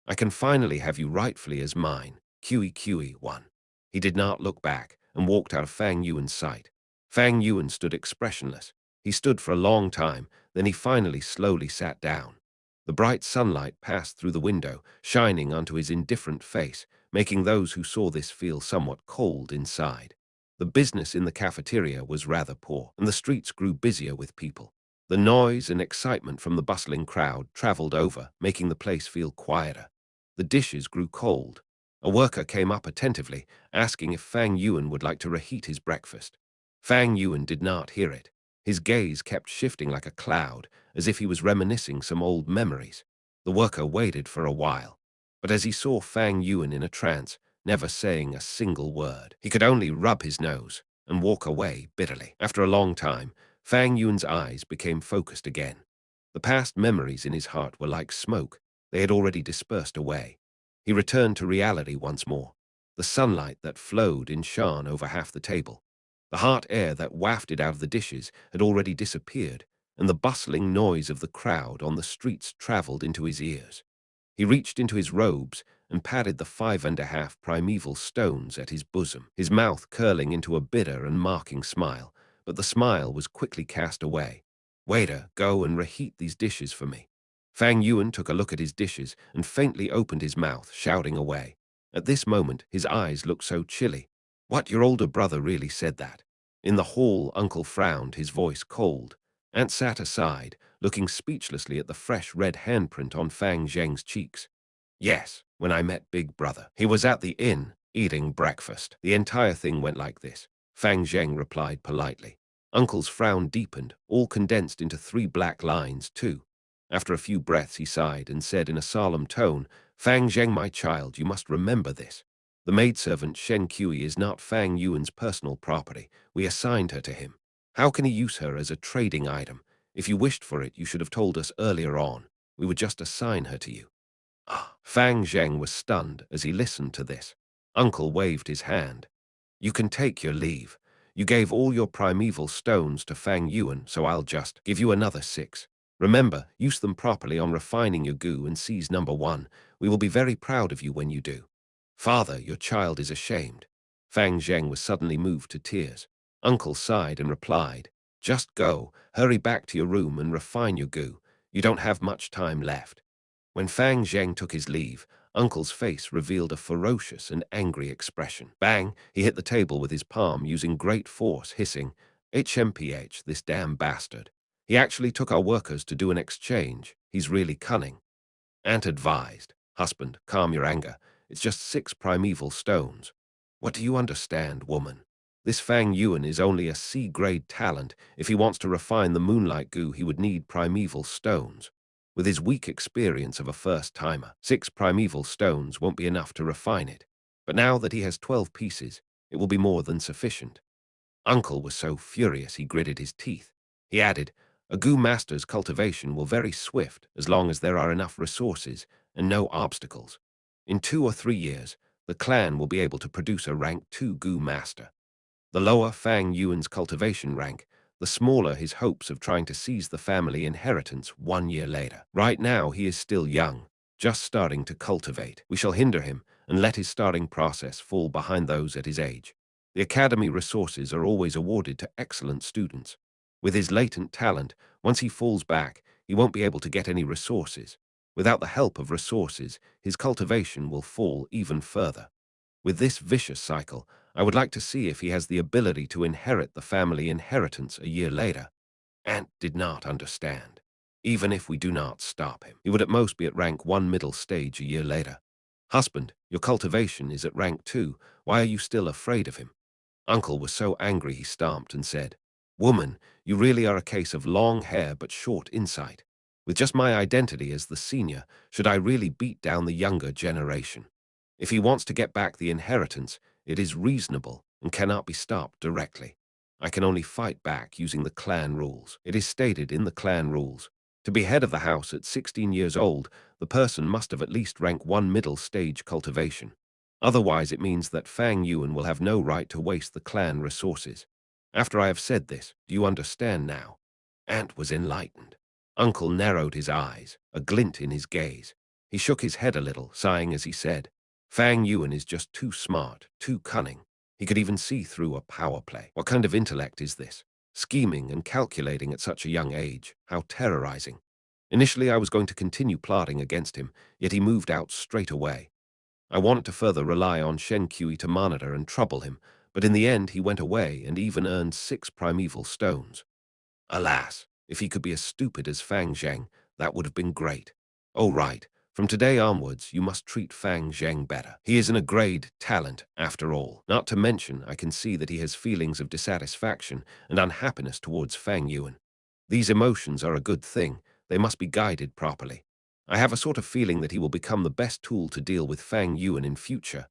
"I can finally have you rightfully as mine, Kui1." He did not look back and walked out of Fang Yuan's sight. Fang Yuan stood expressionless. He stood for a long time, then he finally slowly sat down. The bright sunlight passed through the window, shining onto his indifferent face, making those who saw this feel somewhat cold inside. The business in the cafeteria was rather poor, and the streets grew busier with people. The noise and excitement from the bustling crowd traveled over, making the place feel quieter. The dishes grew cold. A worker came up attentively, asking if Fang Yuan would like to reheat his breakfast. Fang Yuan did not hear it. His gaze kept shifting like a cloud, as if he was reminiscing some old memories. The worker waited for a while, but as he saw Fang Yuan in a trance, never saying a single word, he could only rub his nose and walk away bitterly. After a long time, Fang Yuan's eyes became focused again. The past memories in his heart were like smoke. They had already dispersed away. He returned to reality once more. The sunlight that flowed in shine over half the table. The hot air that wafted out of the dishes had already disappeared, and the bustling noise of the crowd on the streets traveled into his ears. He reached into his robes and patted the 5.5 primeval stones at his bosom, his mouth curling into a bitter and mocking smile, but the smile was quickly cast away. Waiter, go and reheat these dishes for me. Fang Yuan took a look at his dishes and faintly opened his mouth, shouting away. At this moment, his eyes looked so chilly. What, your older brother really said that? In the hall, Uncle frowned, his voice cold. Aunt sat aside, looking speechlessly at the fresh red handprint on Fang Zheng's cheeks. Yes, when I met Big Brother. He was at the inn, eating breakfast. The entire thing went like this. Fang Zheng replied politely. Uncle's frown deepened, all condensed into 3 black lines, too. After a few breaths, he sighed and said in a solemn tone, Fang Zheng, my child, you must remember this. The maidservant Shen Kui is not Fang Yuan's personal property. We assigned her to him. How can he use her as a trading item? If you wished for it, you should have told us earlier on. We would just assign her to you. Ah, Fang Zheng was stunned as he listened to this. Uncle waved his hand. You can take your leave. You gave all your primeval stones to Fang Yuan, so I'll just give you another 6. Remember, use them properly on refining your goo and seize number 1. We will be very proud of you when you do. Father, your child is ashamed. Fang Zheng was suddenly moved to tears. Uncle sighed and replied, just go, hurry back to your room and refine your goo. You don't have much time left. When Fang Zheng took his leave, Uncle's face revealed a ferocious and angry expression. Bang! He hit the table with his palm using great force, hissing, HMPH, this damn bastard. He actually took our workers to do an exchange. He's really cunning. Aunt advised, husband, calm your anger. It's just 6 primeval stones. What do you understand, woman? This Fang Yuan is only a C-grade talent. If he wants to refine the moonlight goo, he would need primeval stones. With his weak experience of a first-timer, 6 primeval stones won't be enough to refine it. But now that he has 12 pieces, it will be more than sufficient. Uncle was so furious he gritted his teeth. He added, a goo master's cultivation will very swift as long as there are enough resources and no obstacles. In 2 or 3 years, the clan will be able to produce a rank 2 goo master. The lower Fang Yuan's cultivation rank, the smaller his hopes of trying to seize the family inheritance 1 year later. Right now, he is still young, just starting to cultivate. We shall hinder him and let his starting process fall behind those at his age. The academy resources are always awarded to excellent students. With his latent talent, once he falls back, he won't be able to get any resources. Without the help of resources, his cultivation will fall even further. With this vicious cycle, I would like to see if he has the ability to inherit the family inheritance a year later. Ant did not understand. Even if we do not stop him, he would at most be at rank 1 middle stage a year later. Husband, your cultivation is at rank 2. Why are you still afraid of him? Uncle was so angry he stamped and said, Woman, you really are a case of long hair but short insight. With just my identity as the senior, should I really beat down the younger generation? If he wants to get back the inheritance, it is reasonable and cannot be stopped directly. I can only fight back using the clan rules. It is stated in the clan rules. To be head of the house at 16 years old, the person must have at least rank 1 middle stage cultivation. Otherwise, it means that Fang Yuan will have no right to waste the clan resources. After I have said this, do you understand now? Ant was enlightened. Uncle narrowed his eyes, a glint in his gaze. He shook his head a little, sighing as he said, Fang Yuan is just too smart, too cunning. He could even see through a power play. What kind of intellect is this? Scheming and calculating at such a young age. How terrorizing. Initially, I was going to continue plotting against him, yet he moved out straight away. I wanted to further rely on Shen Kui to monitor and trouble him, but in the end he went away and even earned 6 primeval stones. Alas, if he could be as stupid as Fang Zheng, that would have been great. Oh right, from today onwards you must treat Fang Zheng better. He is an grade talent, after all. Not to mention, I can see that he has feelings of dissatisfaction and unhappiness towards Fang Yuan. These emotions are a good thing. They must be guided properly. I have a sort of feeling that he will become the best tool to deal with Fang Yuan in future.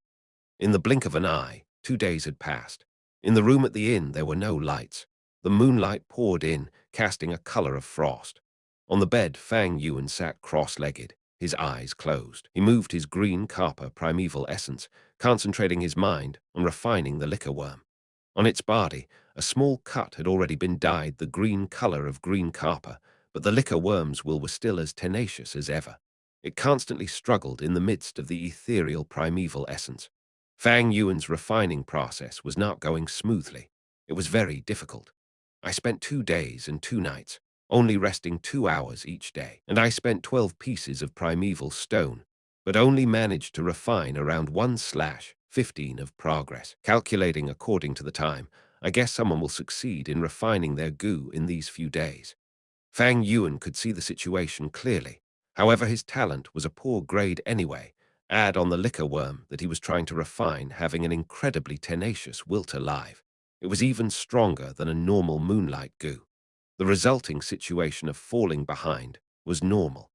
In the blink of an eye, 2 days had passed. In the room at the inn, there were no lights. The moonlight poured in, casting a color of frost. On the bed, Fang Yuan sat cross-legged, his eyes closed. He moved his green copper primeval essence, concentrating his mind on refining the liquor worm. On its body, a small cut had already been dyed the green color of green copper, but the liquor worm's will was still as tenacious as ever. It constantly struggled in the midst of the ethereal primeval essence. Fang Yuan's refining process was not going smoothly. It was very difficult. I spent 2 days and 2 nights, only resting 2 hours each day, and I spent 12 pieces of primeval stone, but only managed to refine around 1/15 of progress. Calculating according to the time, I guess someone will succeed in refining their goo in these few days. Fang Yuan could see the situation clearly. However, his talent was a poor grade anyway. Add on the liquor worm that he was trying to refine having an incredibly tenacious will to live. It was even stronger than a normal moonlight goo. The resulting situation of falling behind was normal.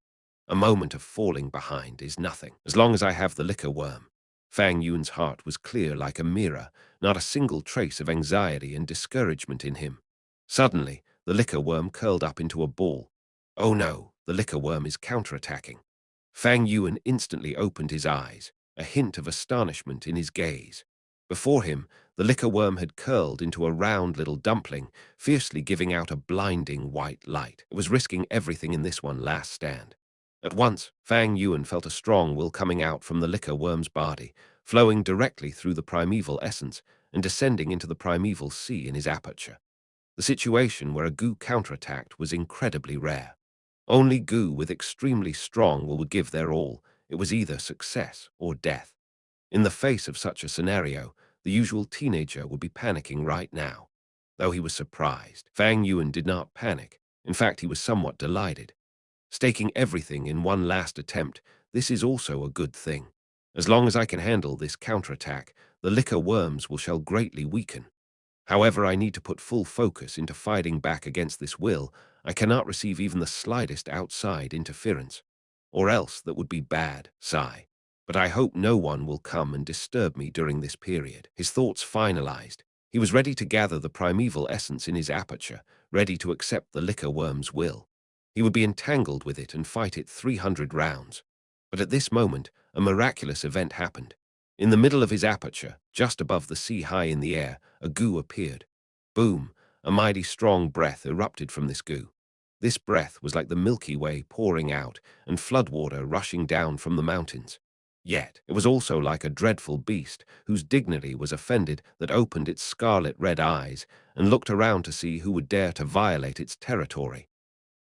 A moment of falling behind is nothing, as long as I have the liquor worm. Fang Yuan's heart was clear like a mirror, not a single trace of anxiety and discouragement in him. Suddenly, the liquor worm curled up into a ball. Oh no, the liquor worm is counterattacking. Fang Yuan instantly opened his eyes, a hint of astonishment in his gaze. Before him, the liquor worm had curled into a round little dumpling, fiercely giving out a blinding white light. It was risking everything in this one last stand. At once, Fang Yuan felt a strong will coming out from the liquor worm's body, flowing directly through the primeval essence and descending into the primeval sea in his aperture. The situation where a goo counterattacked was incredibly rare. Only goo with extremely strong will would give their all. It was either success or death. In the face of such a scenario, the usual teenager would be panicking right now. Though he was surprised, Fang Yuan did not panic. In fact, he was somewhat delighted. Staking everything in one last attempt, this is also a good thing. As long as I can handle this counterattack, the liquor worms shall greatly weaken. However, I need to put full focus into fighting back against this will. I cannot receive even the slightest outside interference. Or else that would be bad, sigh. But I hope no one will come and disturb me during this period. His thoughts finalized. He was ready to gather the primeval essence in his aperture, ready to accept the liquor worm's will. He would be entangled with it and fight it 300 rounds. But at this moment, a miraculous event happened. In the middle of his aperture, just above the sea high in the air, a goo appeared. Boom! A mighty strong breath erupted from this goo. This breath was like the Milky Way pouring out and floodwater rushing down from the mountains. Yet, it was also like a dreadful beast whose dignity was offended that opened its scarlet red eyes and looked around to see who would dare to violate its territory.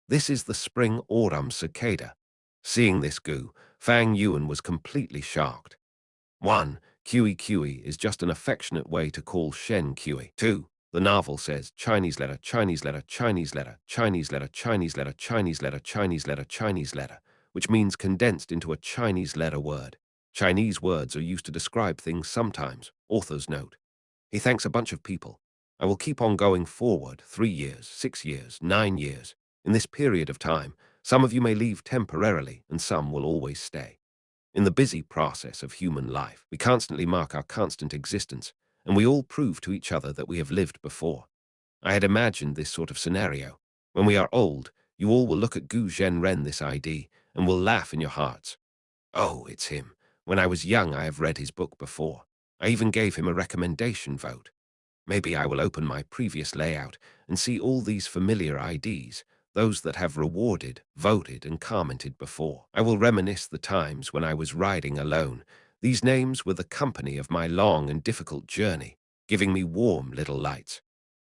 This is the spring autumn cicada. Seeing this goo, Fang Yuan was completely shocked. 1. QE is just an affectionate way to call Shen QE. 2. The novel says Chinese letter, Chinese letter, Chinese letter, Chinese letter, Chinese letter, Chinese letter, Chinese letter, Chinese letter, which means condensed into a Chinese letter word. Chinese words are used to describe things sometimes, authors note. He thanks a bunch of people. I will keep on going forward 3 years, 6 years, 9 years. In this period of time, some of you may leave temporarily and some will always stay. In the busy process of human life, we constantly mark our constant existence, and we all prove to each other that we have lived before. I had imagined this sort of scenario. When we are old, you all will look at Gu Zhenren this ID and will laugh in your hearts. Oh, it's him. When I was young, I have read his book before. I even gave him a recommendation vote. Maybe I will open my previous layout and see all these familiar IDs, those that have rewarded, voted, and commented before. I will reminisce the times when I was riding alone. These names were the company of my long and difficult journey, giving me warm little lights.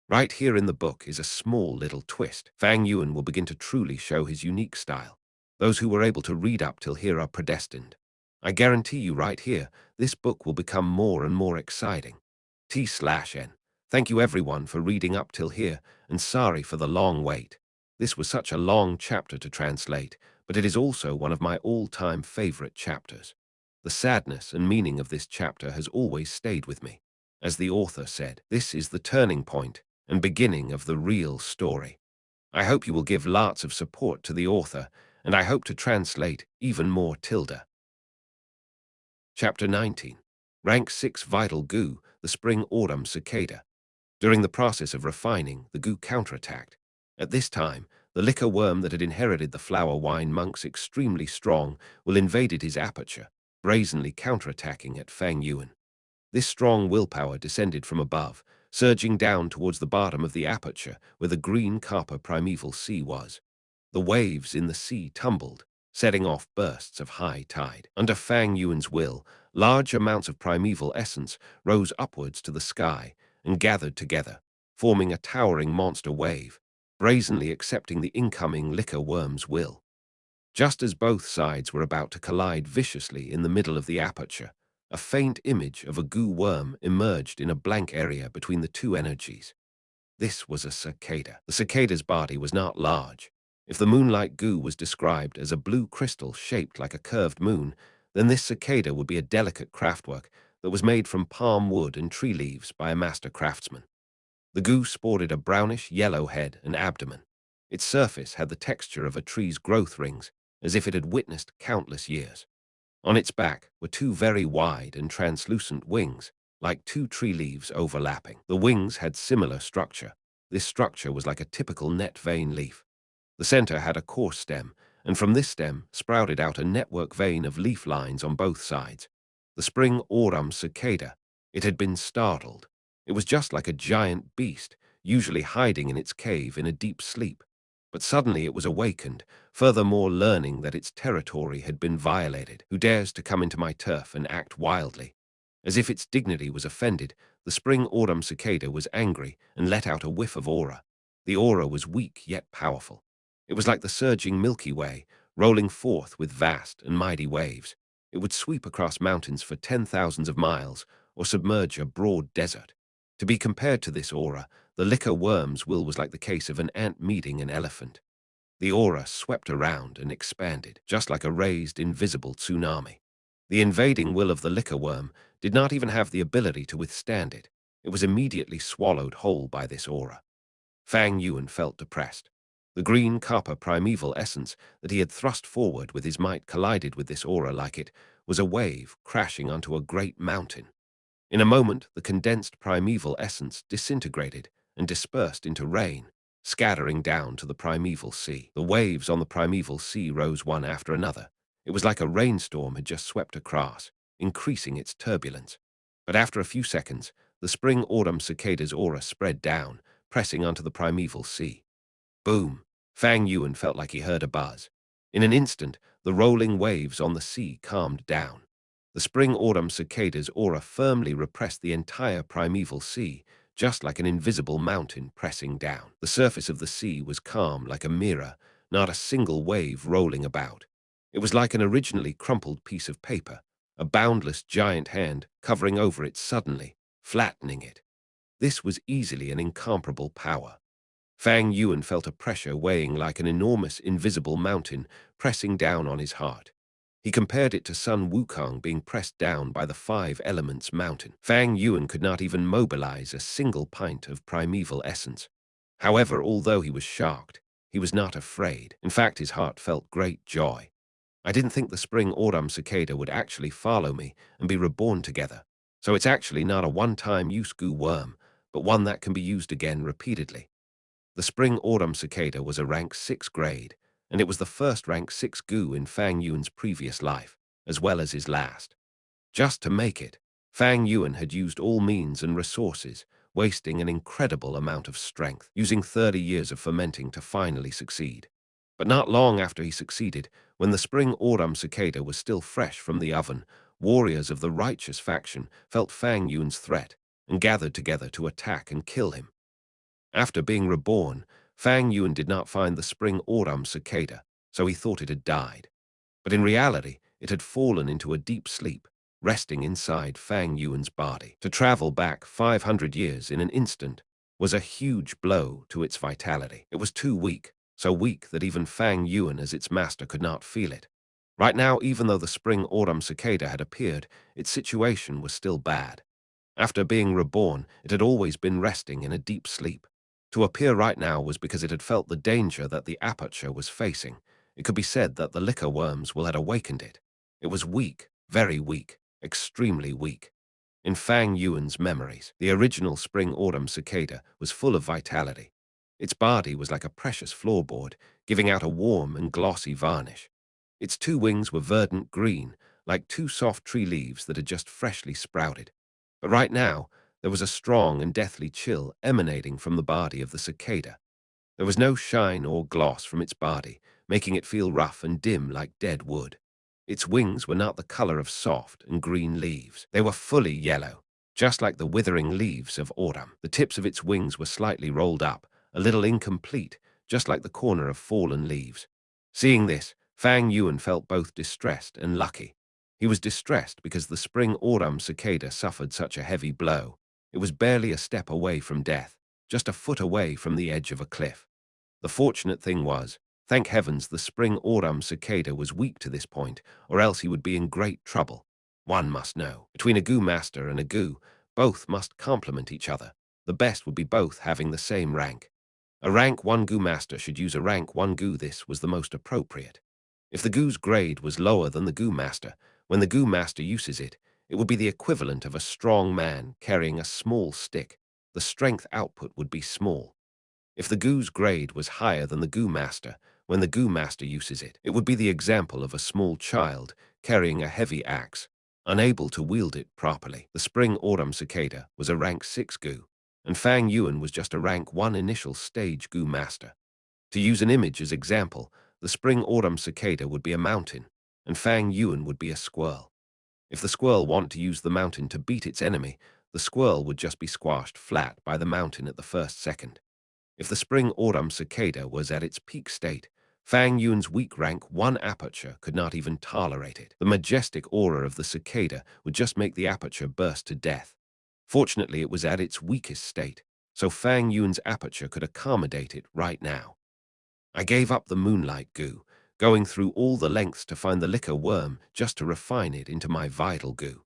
Right here in the book is a small little twist. Fang Yuan will begin to truly show his unique style. Those who were able to read up till here are predestined. I guarantee you right here, this book will become more and more exciting. T/N. Thank you everyone for reading up till here, and sorry for the long wait. This was such a long chapter to translate, but it is also one of my all-time favorite chapters. The sadness and meaning of this chapter has always stayed with me. As the author said, this is the turning point and beginning of the real story. I hope you will give lots of support to the author, and I hope to translate even more tilde. Chapter 19. Rank 6 Vital Goo, the Spring Autumn Cicada. During the process of refining, the goo counterattacked. At this time, the liquor worm that had inherited the flower wine monk's extremely strong will invaded his aperture, brazenly counterattacking at Fang Yuan. This strong willpower descended from above, surging down towards the bottom of the aperture where the green copper primeval sea was. The waves in the sea tumbled, setting off bursts of high tide. Under Fang Yuan's will, large amounts of primeval essence rose upwards to the sky and gathered together, forming a towering monster wave, brazenly accepting the incoming liquor worm's will. Just as both sides were about to collide viciously in the middle of the aperture, a faint image of a goo worm emerged in a blank area between the two energies. This was a cicada. The cicada's body was not large. If the moonlight goo was described as a blue crystal shaped like a curved moon, then this cicada would be a delicate craftwork that was made from palm wood and tree leaves by a master craftsman. The goo sported a brownish-yellow head and abdomen. Its surface had the texture of a tree's growth rings, as if it had witnessed countless years. On its back were two very wide and translucent wings, like two tree leaves overlapping. The wings had similar structure. This structure was like a typical net vein leaf. The center had a coarse stem, and from this stem sprouted out a network vein of leaf lines on both sides. The spring autumn cicada. It had been startled. It was just like a giant beast, usually hiding in its cave in a deep sleep. But suddenly it was awakened, furthermore learning that its territory had been violated. Who dares to come into my turf and act wildly? As if its dignity was offended, the spring-autumn cicada was angry and let out a whiff of aura. The aura was weak yet powerful. It was like the surging Milky Way, rolling forth with vast and mighty waves. It would sweep across mountains for 10,000s of miles or submerge a broad desert. To be compared to this aura, the liquor worm's will was like the case of an ant meeting an elephant. The aura swept around and expanded, just like a raised, invisible tsunami. The invading will of the liquor worm did not even have the ability to withstand it. It was immediately swallowed whole by this aura. Fang Yuan felt depressed. The green copper primeval essence that he had thrust forward with his might collided with this aura like it was a wave crashing onto a great mountain. In a moment, the condensed primeval essence disintegrated and dispersed into rain, scattering down to the primeval sea. The waves on the primeval sea rose one after another. It was like a rainstorm had just swept across, increasing its turbulence. But after a few seconds, the spring-autumn cicada's aura spread down, pressing onto the primeval sea. Boom! Fang Yuan felt like he heard a buzz. In an instant, the rolling waves on the sea calmed down. The spring-autumn cicada's aura firmly repressed the entire primeval sea, just like an invisible mountain pressing down. The surface of the sea was calm like a mirror, not a single wave rolling about. It was like an originally crumpled piece of paper, a boundless giant hand covering over it suddenly, flattening it. This was easily an incomparable power. Fang Yuan felt a pressure weighing like an enormous invisible mountain pressing down on his heart. He compared it to Sun Wukong being pressed down by the five elements mountain. Fang Yuan could not even mobilize a single pint of primeval essence. However, although he was shocked, he was not afraid. In fact, his heart felt great joy. I didn't think the spring-autumn cicada would actually follow me and be reborn together. So it's actually not a one-time use goo worm, but one that can be used again repeatedly. The spring-autumn cicada was a rank 6 grade, and it was the first rank 6 goo in Fang Yuan's previous life, as well as his last. Just to make it, Fang Yuan had used all means and resources, wasting an incredible amount of strength, using 30 years of fermenting to finally succeed. But not long after he succeeded, when the spring-autumn cicada was still fresh from the oven, warriors of the righteous faction felt Fang Yuan's threat and gathered together to attack and kill him. After being reborn, Fang Yuan did not find the spring-autumn cicada, so he thought it had died. But in reality, it had fallen into a deep sleep, resting inside Fang Yuan's body. To travel back 500 years in an instant was a huge blow to its vitality. It was too weak, so weak that even Fang Yuan as its master could not feel it. Right now, even though the spring-autumn cicada had appeared, its situation was still bad. After being reborn, it had always been resting in a deep sleep. To appear right now was because it had felt the danger that the aperture was facing. It could be said that the liquor worm's will had awakened it. It was weak, very weak, extremely weak. In Fang Yuan's memories, the original spring-autumn cicada was full of vitality. Its body was like a precious floorboard, giving out a warm and glossy varnish. Its two wings were verdant green, like two soft tree leaves that had just freshly sprouted. But right now, there was a strong and deathly chill emanating from the body of the cicada. There was no shine or gloss from its body, making it feel rough and dim like dead wood. Its wings were not the color of soft and green leaves. They were fully yellow, just like the withering leaves of autumn. The tips of its wings were slightly rolled up, a little incomplete, just like the corner of fallen leaves. Seeing this, Fang Yuan felt both distressed and lucky. He was distressed because the spring-autumn cicada suffered such a heavy blow. It was barely a step away from death, just a foot away from the edge of a cliff. The fortunate thing was, thank heavens the spring-autumn cicada was weak to this point, or else he would be in great trouble. One must know. Between a goo master and a goo, both must complement each other. The best would be both having the same rank. A rank 1 goo master should use a rank 1 goo. This was the most appropriate. If the goo's grade was lower than the goo master, when the goo master uses it, it would be the equivalent of a strong man carrying a small stick. The strength output would be small. If the goo's grade was higher than the goo master, when the goo master uses it, it would be the example of a small child carrying a heavy axe, unable to wield it properly. The spring-autumn cicada was a rank 6 goo, and Fang Yuan was just a rank 1 initial stage goo master. To use an image as example, the spring-autumn cicada would be a mountain, and Fang Yuan would be a squirrel. If the squirrel wanted to use the mountain to beat its enemy, the squirrel would just be squashed flat by the mountain at the first second. If the spring-autumn cicada was at its peak state, Fang Yuan's weak rank 1 aperture could not even tolerate it. The majestic aura of the cicada would just make the aperture burst to death. Fortunately, it was at its weakest state, so Fang Yuan's aperture could accommodate it right now. I gave up the moonlight goo, going through all the lengths to find the liquor worm just to refine it into my vital goo.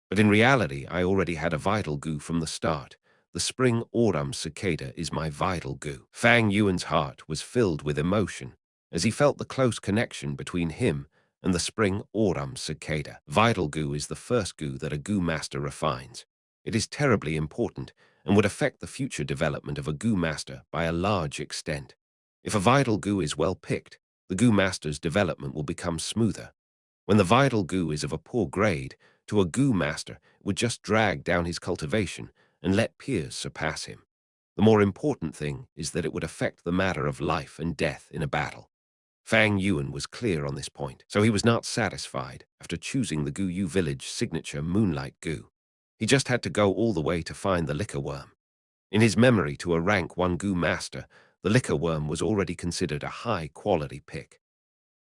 But in reality, I already had a vital goo from the start. The spring-autumn cicada is my vital goo. Fang Yuan's heart was filled with emotion as he felt the close connection between him and the spring-autumn cicada. Vital goo is the first goo that a goo master refines. It is terribly important and would affect the future development of a goo master by a large extent. If a vital goo is well picked, the goo master's development will become smoother. When the vital goo is of a poor grade, to a goo master it would just drag down his cultivation and let peers surpass him. The more important thing is that it would affect the matter of life and death in a battle. Fang Yuan was clear on this point, so he was not satisfied after choosing the Gu Yu village signature moonlight goo. He just had to go all the way to find the liquor worm. In his memory to a rank 1 goo master, the liquor worm was already considered a high-quality pick.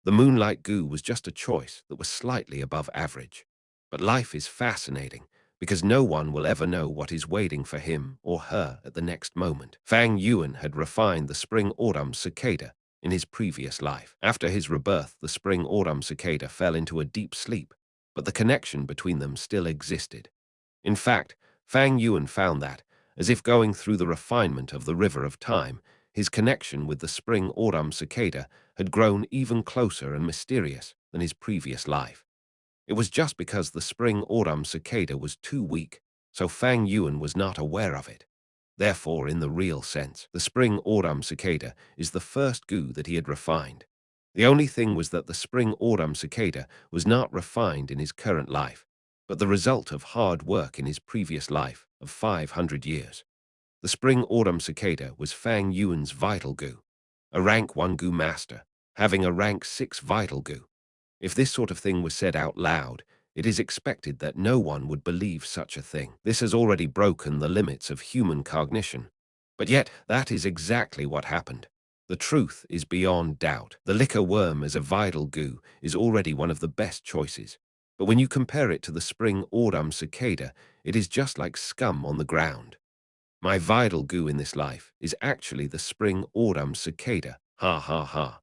The moonlight goo was just a choice that was slightly above average. But life is fascinating, because no one will ever know what is waiting for him or her at the next moment. Fang Yuan had refined the spring-autumn cicada in his previous life. After his rebirth, the spring-autumn cicada fell into a deep sleep, but the connection between them still existed. In fact, Fang Yuan found that, as if going through the refinement of the river of time, his connection with the spring-autumn cicada had grown even closer and mysterious than his previous life. It was just because the spring-autumn cicada was too weak, so Fang Yuan was not aware of it. Therefore, in the real sense, the spring-autumn cicada is the first goo that he had refined. The only thing was that the spring-autumn cicada was not refined in his current life, but the result of hard work in his previous life of 500 years. The spring-autumn cicada was Fang Yuan's vital goo, a rank 1 goo master, having a rank 6 vital goo. If this sort of thing was said out loud, it is expected that no one would believe such a thing. This has already broken the limits of human cognition. But yet, that is exactly what happened. The truth is beyond doubt. The liquor worm as a vital goo is already one of the best choices. But when you compare it to the spring-autumn cicada, it is just like scum on the ground. My vital goo in this life is actually the spring-autumn cicada. Ha ha ha.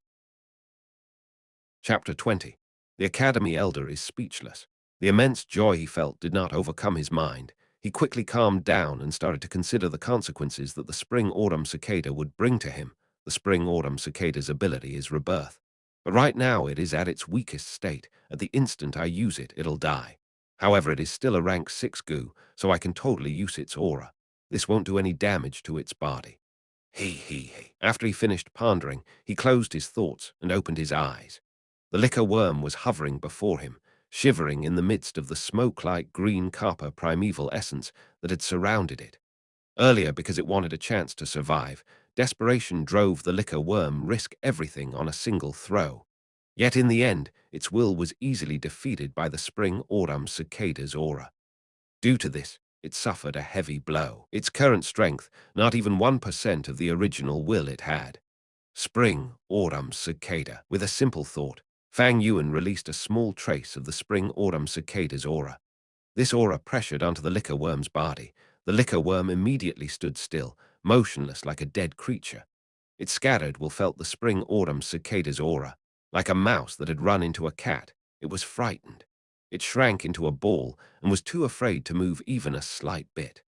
Chapter 20. The Academy Elder is speechless. The immense joy he felt did not overcome his mind. He quickly calmed down and started to consider the consequences that the spring-autumn cicada would bring to him. The spring-autumn cicada's ability is rebirth. But right now it is at its weakest state. At the instant I use it, it'll die. However, it is still a rank 6 goo, so I can totally use its aura. This won't do any damage to its body. He. After he finished pondering, he closed his thoughts and opened his eyes. The liquor worm was hovering before him, shivering in the midst of the smoke-like green copper primeval essence that had surrounded it. Earlier, because it wanted a chance to survive, desperation drove the liquor worm risk everything on a single throw. Yet in the end, its will was easily defeated by the spring autumn cicada's aura. Due to this, it suffered a heavy blow. Its current strength, not even 1% of the original will it had. Spring autumn cicada. With a simple thought, Fang Yuan released a small trace of the spring autumn cicada's aura. This aura pressured onto the liquor worm's body. The liquor worm immediately stood still, motionless like a dead creature. It scattered felt the spring autumn cicada's aura. Like a mouse that had run into a cat, it was frightened. It shrank into a ball and was too afraid to move even a slight bit.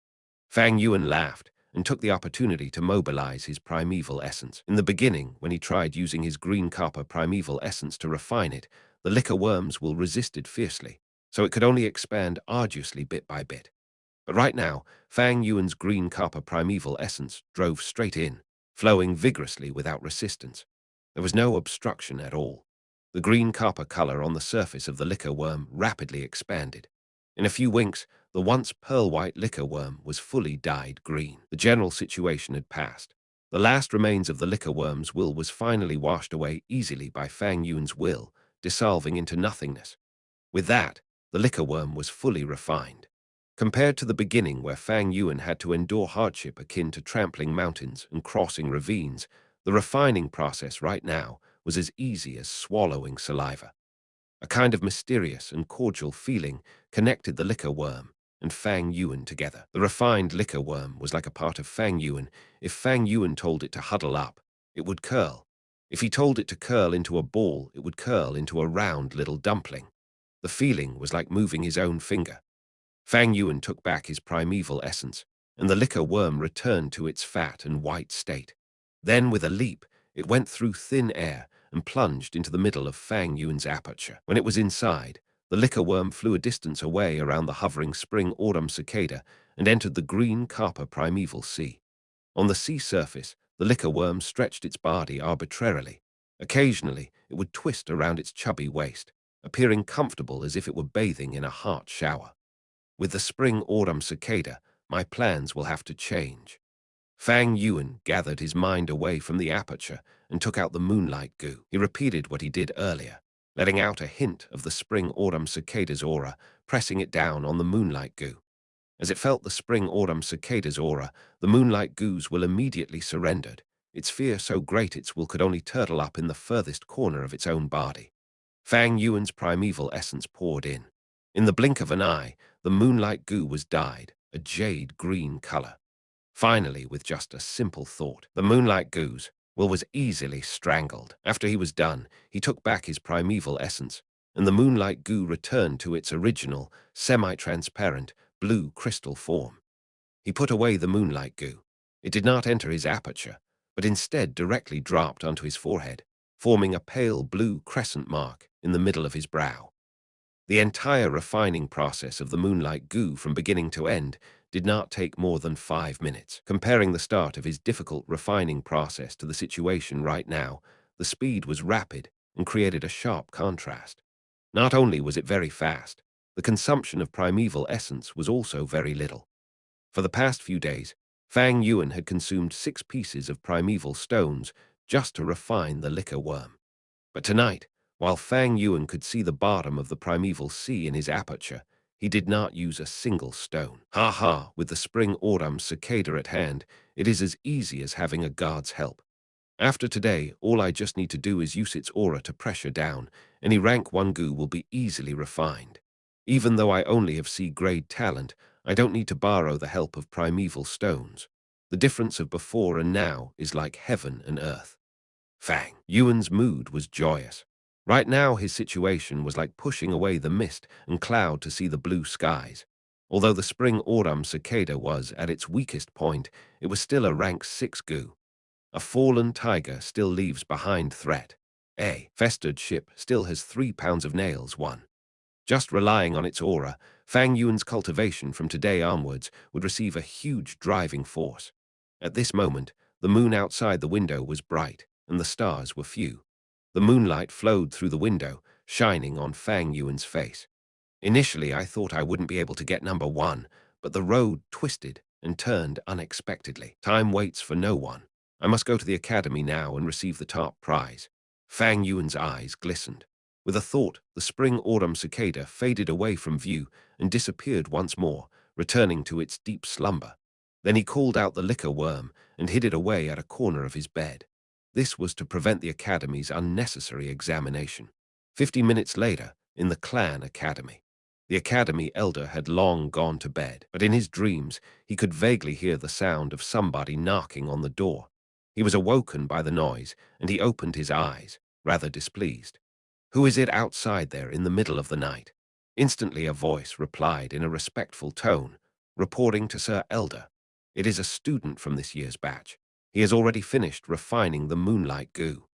Fang Yuan laughed and took the opportunity to mobilize his primeval essence. In the beginning, when he tried using his green copper primeval essence to refine it, the liquor worms resisted fiercely, so it could only expand arduously bit by bit. But right now, Fang Yuan's green copper primeval essence drove straight in, flowing vigorously without resistance. There was no obstruction at all. The green copper color on the surface of the liquor worm rapidly expanded. In a few winks, the once pearl-white liquor worm was fully dyed green. The general situation had passed. The last remains of the liquor worm's will was finally washed away easily by Fang Yuan's will, dissolving into nothingness. With that, the liquor worm was fully refined. Compared to the beginning where Fang Yuan had to endure hardship akin to trampling mountains and crossing ravines, the refining process right now was as easy as swallowing saliva. A kind of mysterious and cordial feeling connected the liquor worm and Fang Yuan together. The refined liquor worm was like a part of Fang Yuan. If Fang Yuan told it to huddle up, it would curl. If he told it to curl into a ball, it would curl into a round little dumpling. The feeling was like moving his own finger. Fang Yuan took back his primeval essence, and the liquor worm returned to its fat and white state. Then, with a leap, it went through thin air and plunged into the middle of Fang Yuan's aperture. When it was inside, the liquor worm flew a distance away around the hovering spring-autumn cicada and entered the green copper primeval sea. On the sea surface, the liquor worm stretched its body arbitrarily. Occasionally, it would twist around its chubby waist, appearing comfortable as if it were bathing in a hot shower. With the spring-autumn cicada, my plans will have to change. Fang Yuan gathered his mind away from the aperture and took out the moonlight goo. He repeated what he did earlier, letting out a hint of the spring-autumn cicada's aura, pressing it down on the moonlight goo. As it felt the spring-autumn cicada's aura, the moonlight goos immediately surrendered, its fear so great its will could only turtle up in the furthest corner of its own body. Fang Yuan's primeval essence poured in. In the blink of an eye, the moonlight goo was dyed a jade green color. Finally, with just a simple thought, the moonlight goose was easily strangled. After he was done, he took back his primeval essence, and the moonlight goo returned to its original, semi-transparent, blue crystal form. He put away the moonlight goo. It did not enter his aperture, but instead directly dropped onto his forehead, forming a pale blue crescent mark in the middle of his brow. The entire refining process of the moonlight goo from beginning to end did not take more than 5 minutes. Comparing the start of his difficult refining process to the situation right now, the speed was rapid and created a sharp contrast. Not only was it very fast, the consumption of primeval essence was also very little. For the past few days, Fang Yuan had consumed 6 pieces of primeval stones just to refine the liquor worm. But tonight, while Fang Yuan could see the bottom of the primeval sea in his aperture, he did not use a single stone. Ha ha, with the spring-autumn cicada at hand, it is as easy as having a god's help. After today, all I just need to do is use its aura to pressure down. Any rank 1 goo will be easily refined. Even though I only have C-grade talent, I don't need to borrow the help of primeval stones. The difference of before and now is like heaven and earth. Fang Yuan's mood was joyous. Right now, his situation was like pushing away the mist and cloud to see the blue skies. Although the spring-autumn cicada was at its weakest point, it was still a rank 6 goo. A fallen tiger still leaves behind threat. A festered ship still has 3 pounds of nails. 1. Just relying on its aura, Fang Yuan's cultivation from today onwards would receive a huge driving force. At this moment, the moon outside the window was bright, and the stars were few. The moonlight flowed through the window, shining on Fang Yuan's face. Initially, I thought I wouldn't be able to get number one, but the road twisted and turned unexpectedly. Time waits for no one. I must go to the academy now and receive the top prize. Fang Yuan's eyes glistened. With a thought, the spring-autumn cicada faded away from view and disappeared once more, returning to its deep slumber. Then he called out the liquor worm and hid it away at a corner of his bed. This was to prevent the academy's unnecessary examination. 50 minutes later, in the clan academy. The academy elder had long gone to bed, but in his dreams he could vaguely hear the sound of somebody knocking on the door. He was awoken by the noise, and he opened his eyes, rather displeased. "Who is it outside there in the middle of the night?" Instantly a voice replied in a respectful tone, reporting to Sir Elder. "It is a student from this year's batch. He has already finished refining the moonlight goo.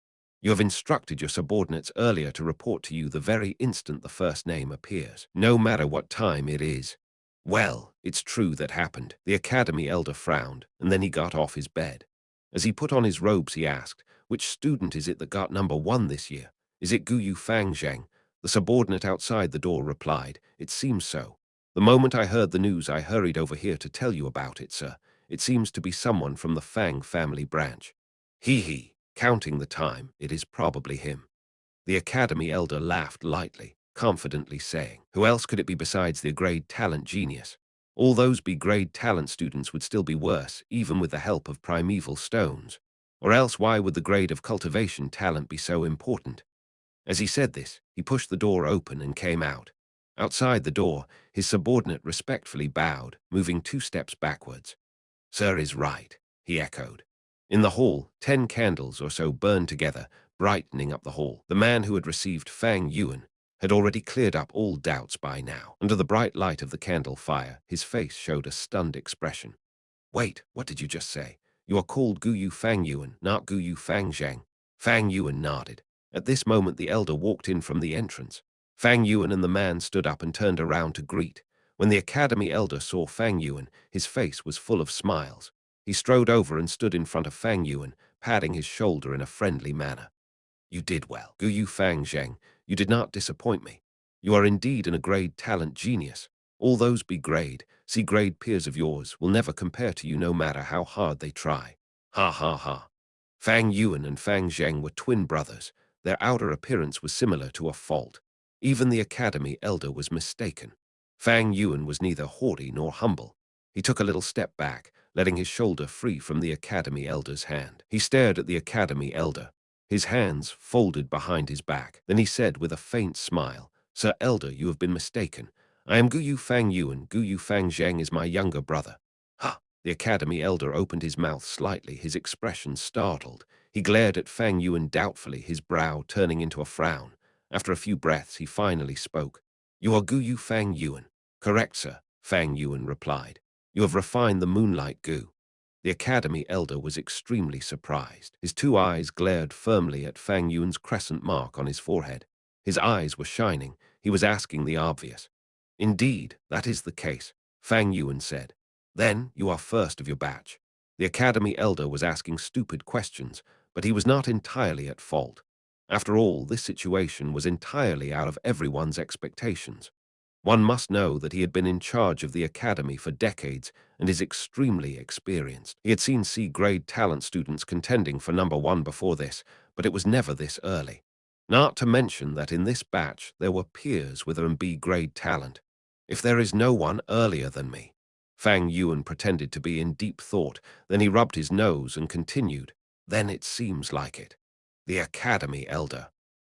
You have instructed your subordinates earlier to report to you the very instant the first name appears, no matter what time it is." Well, it's true that happened. The academy elder frowned, and then he got off his bed. As he put on his robes, he asked, "Which student is it that got number one this year? Is it Guyu Fangzheng?" The subordinate outside the door replied, "It seems so. The moment I heard the news, I hurried over here to tell you about it, sir. It seems to be someone from the Fang family branch." He. Counting the time, it is probably him. The academy elder laughed lightly, confidently saying, "Who else could it be besides the grade talent genius? All those B-grade talent students would still be worse, even with the help of primeval stones. Or else why would the grade of cultivation talent be so important?" As he said this, he pushed the door open and came out. Outside the door, his subordinate respectfully bowed, moving 2 steps backwards. "Sir is right," he echoed. In the hall, 10 candles or so burned together, brightening up the hall. The man who had received Fang Yuan had already cleared up all doubts by now. Under the bright light of the candle fire, his face showed a stunned expression. "Wait, what did you just say? You are called Guyu Fang Yuan, not Guyu Fang Zheng." Fang Yuan nodded. At this moment, the elder walked in from the entrance. Fang Yuan and the man stood up and turned around to greet. When the academy elder saw Fang Yuan, his face was full of smiles. He strode over and stood in front of Fang Yuan, patting his shoulder in a friendly manner. "You did well, Guyu Fang Zheng. You did not disappoint me. You are indeed an A-grade talent genius. All those B-grade, C-grade peers of yours will never compare to you no matter how hard they try." Ha ha ha. Fang Yuan and Fang Zheng were twin brothers. Their outer appearance was similar to a fault. Even the academy elder was mistaken. Fang Yuan was neither haughty nor humble. He took a little step back, letting his shoulder free from the academy elder's hand. He stared at the academy elder, his hands folded behind his back. Then he said with a faint smile, "Sir Elder, you have been mistaken. I am Guyu Fang Yuan. Guyu Fang Zheng is my younger brother." "Ha!" The academy elder opened his mouth slightly, his expression startled. He glared at Fang Yuan doubtfully, his brow turning into a frown. After a few breaths, he finally spoke. "You are Guyu Fang Yuan." "Correct, sir," Fang Yuan replied. "You have refined the moonlight goo." The academy elder was extremely surprised. His 2 eyes glared firmly at Fang Yuan's crescent mark on his forehead. His eyes were shining. He was asking the obvious. "Indeed, that is the case," Fang Yuan said. "Then you are first of your batch." The academy elder was asking stupid questions, but he was not entirely at fault. After all, this situation was entirely out of everyone's expectations. One must know that he had been in charge of the academy for decades and is extremely experienced. He had seen C-grade talent students contending for number one before this, but it was never this early. Not to mention that in this batch there were peers with a B-grade talent. "If there is no one earlier than me." Fang Yuan pretended to be in deep thought, then he rubbed his nose and continued, "Then it seems like it. The academy elder."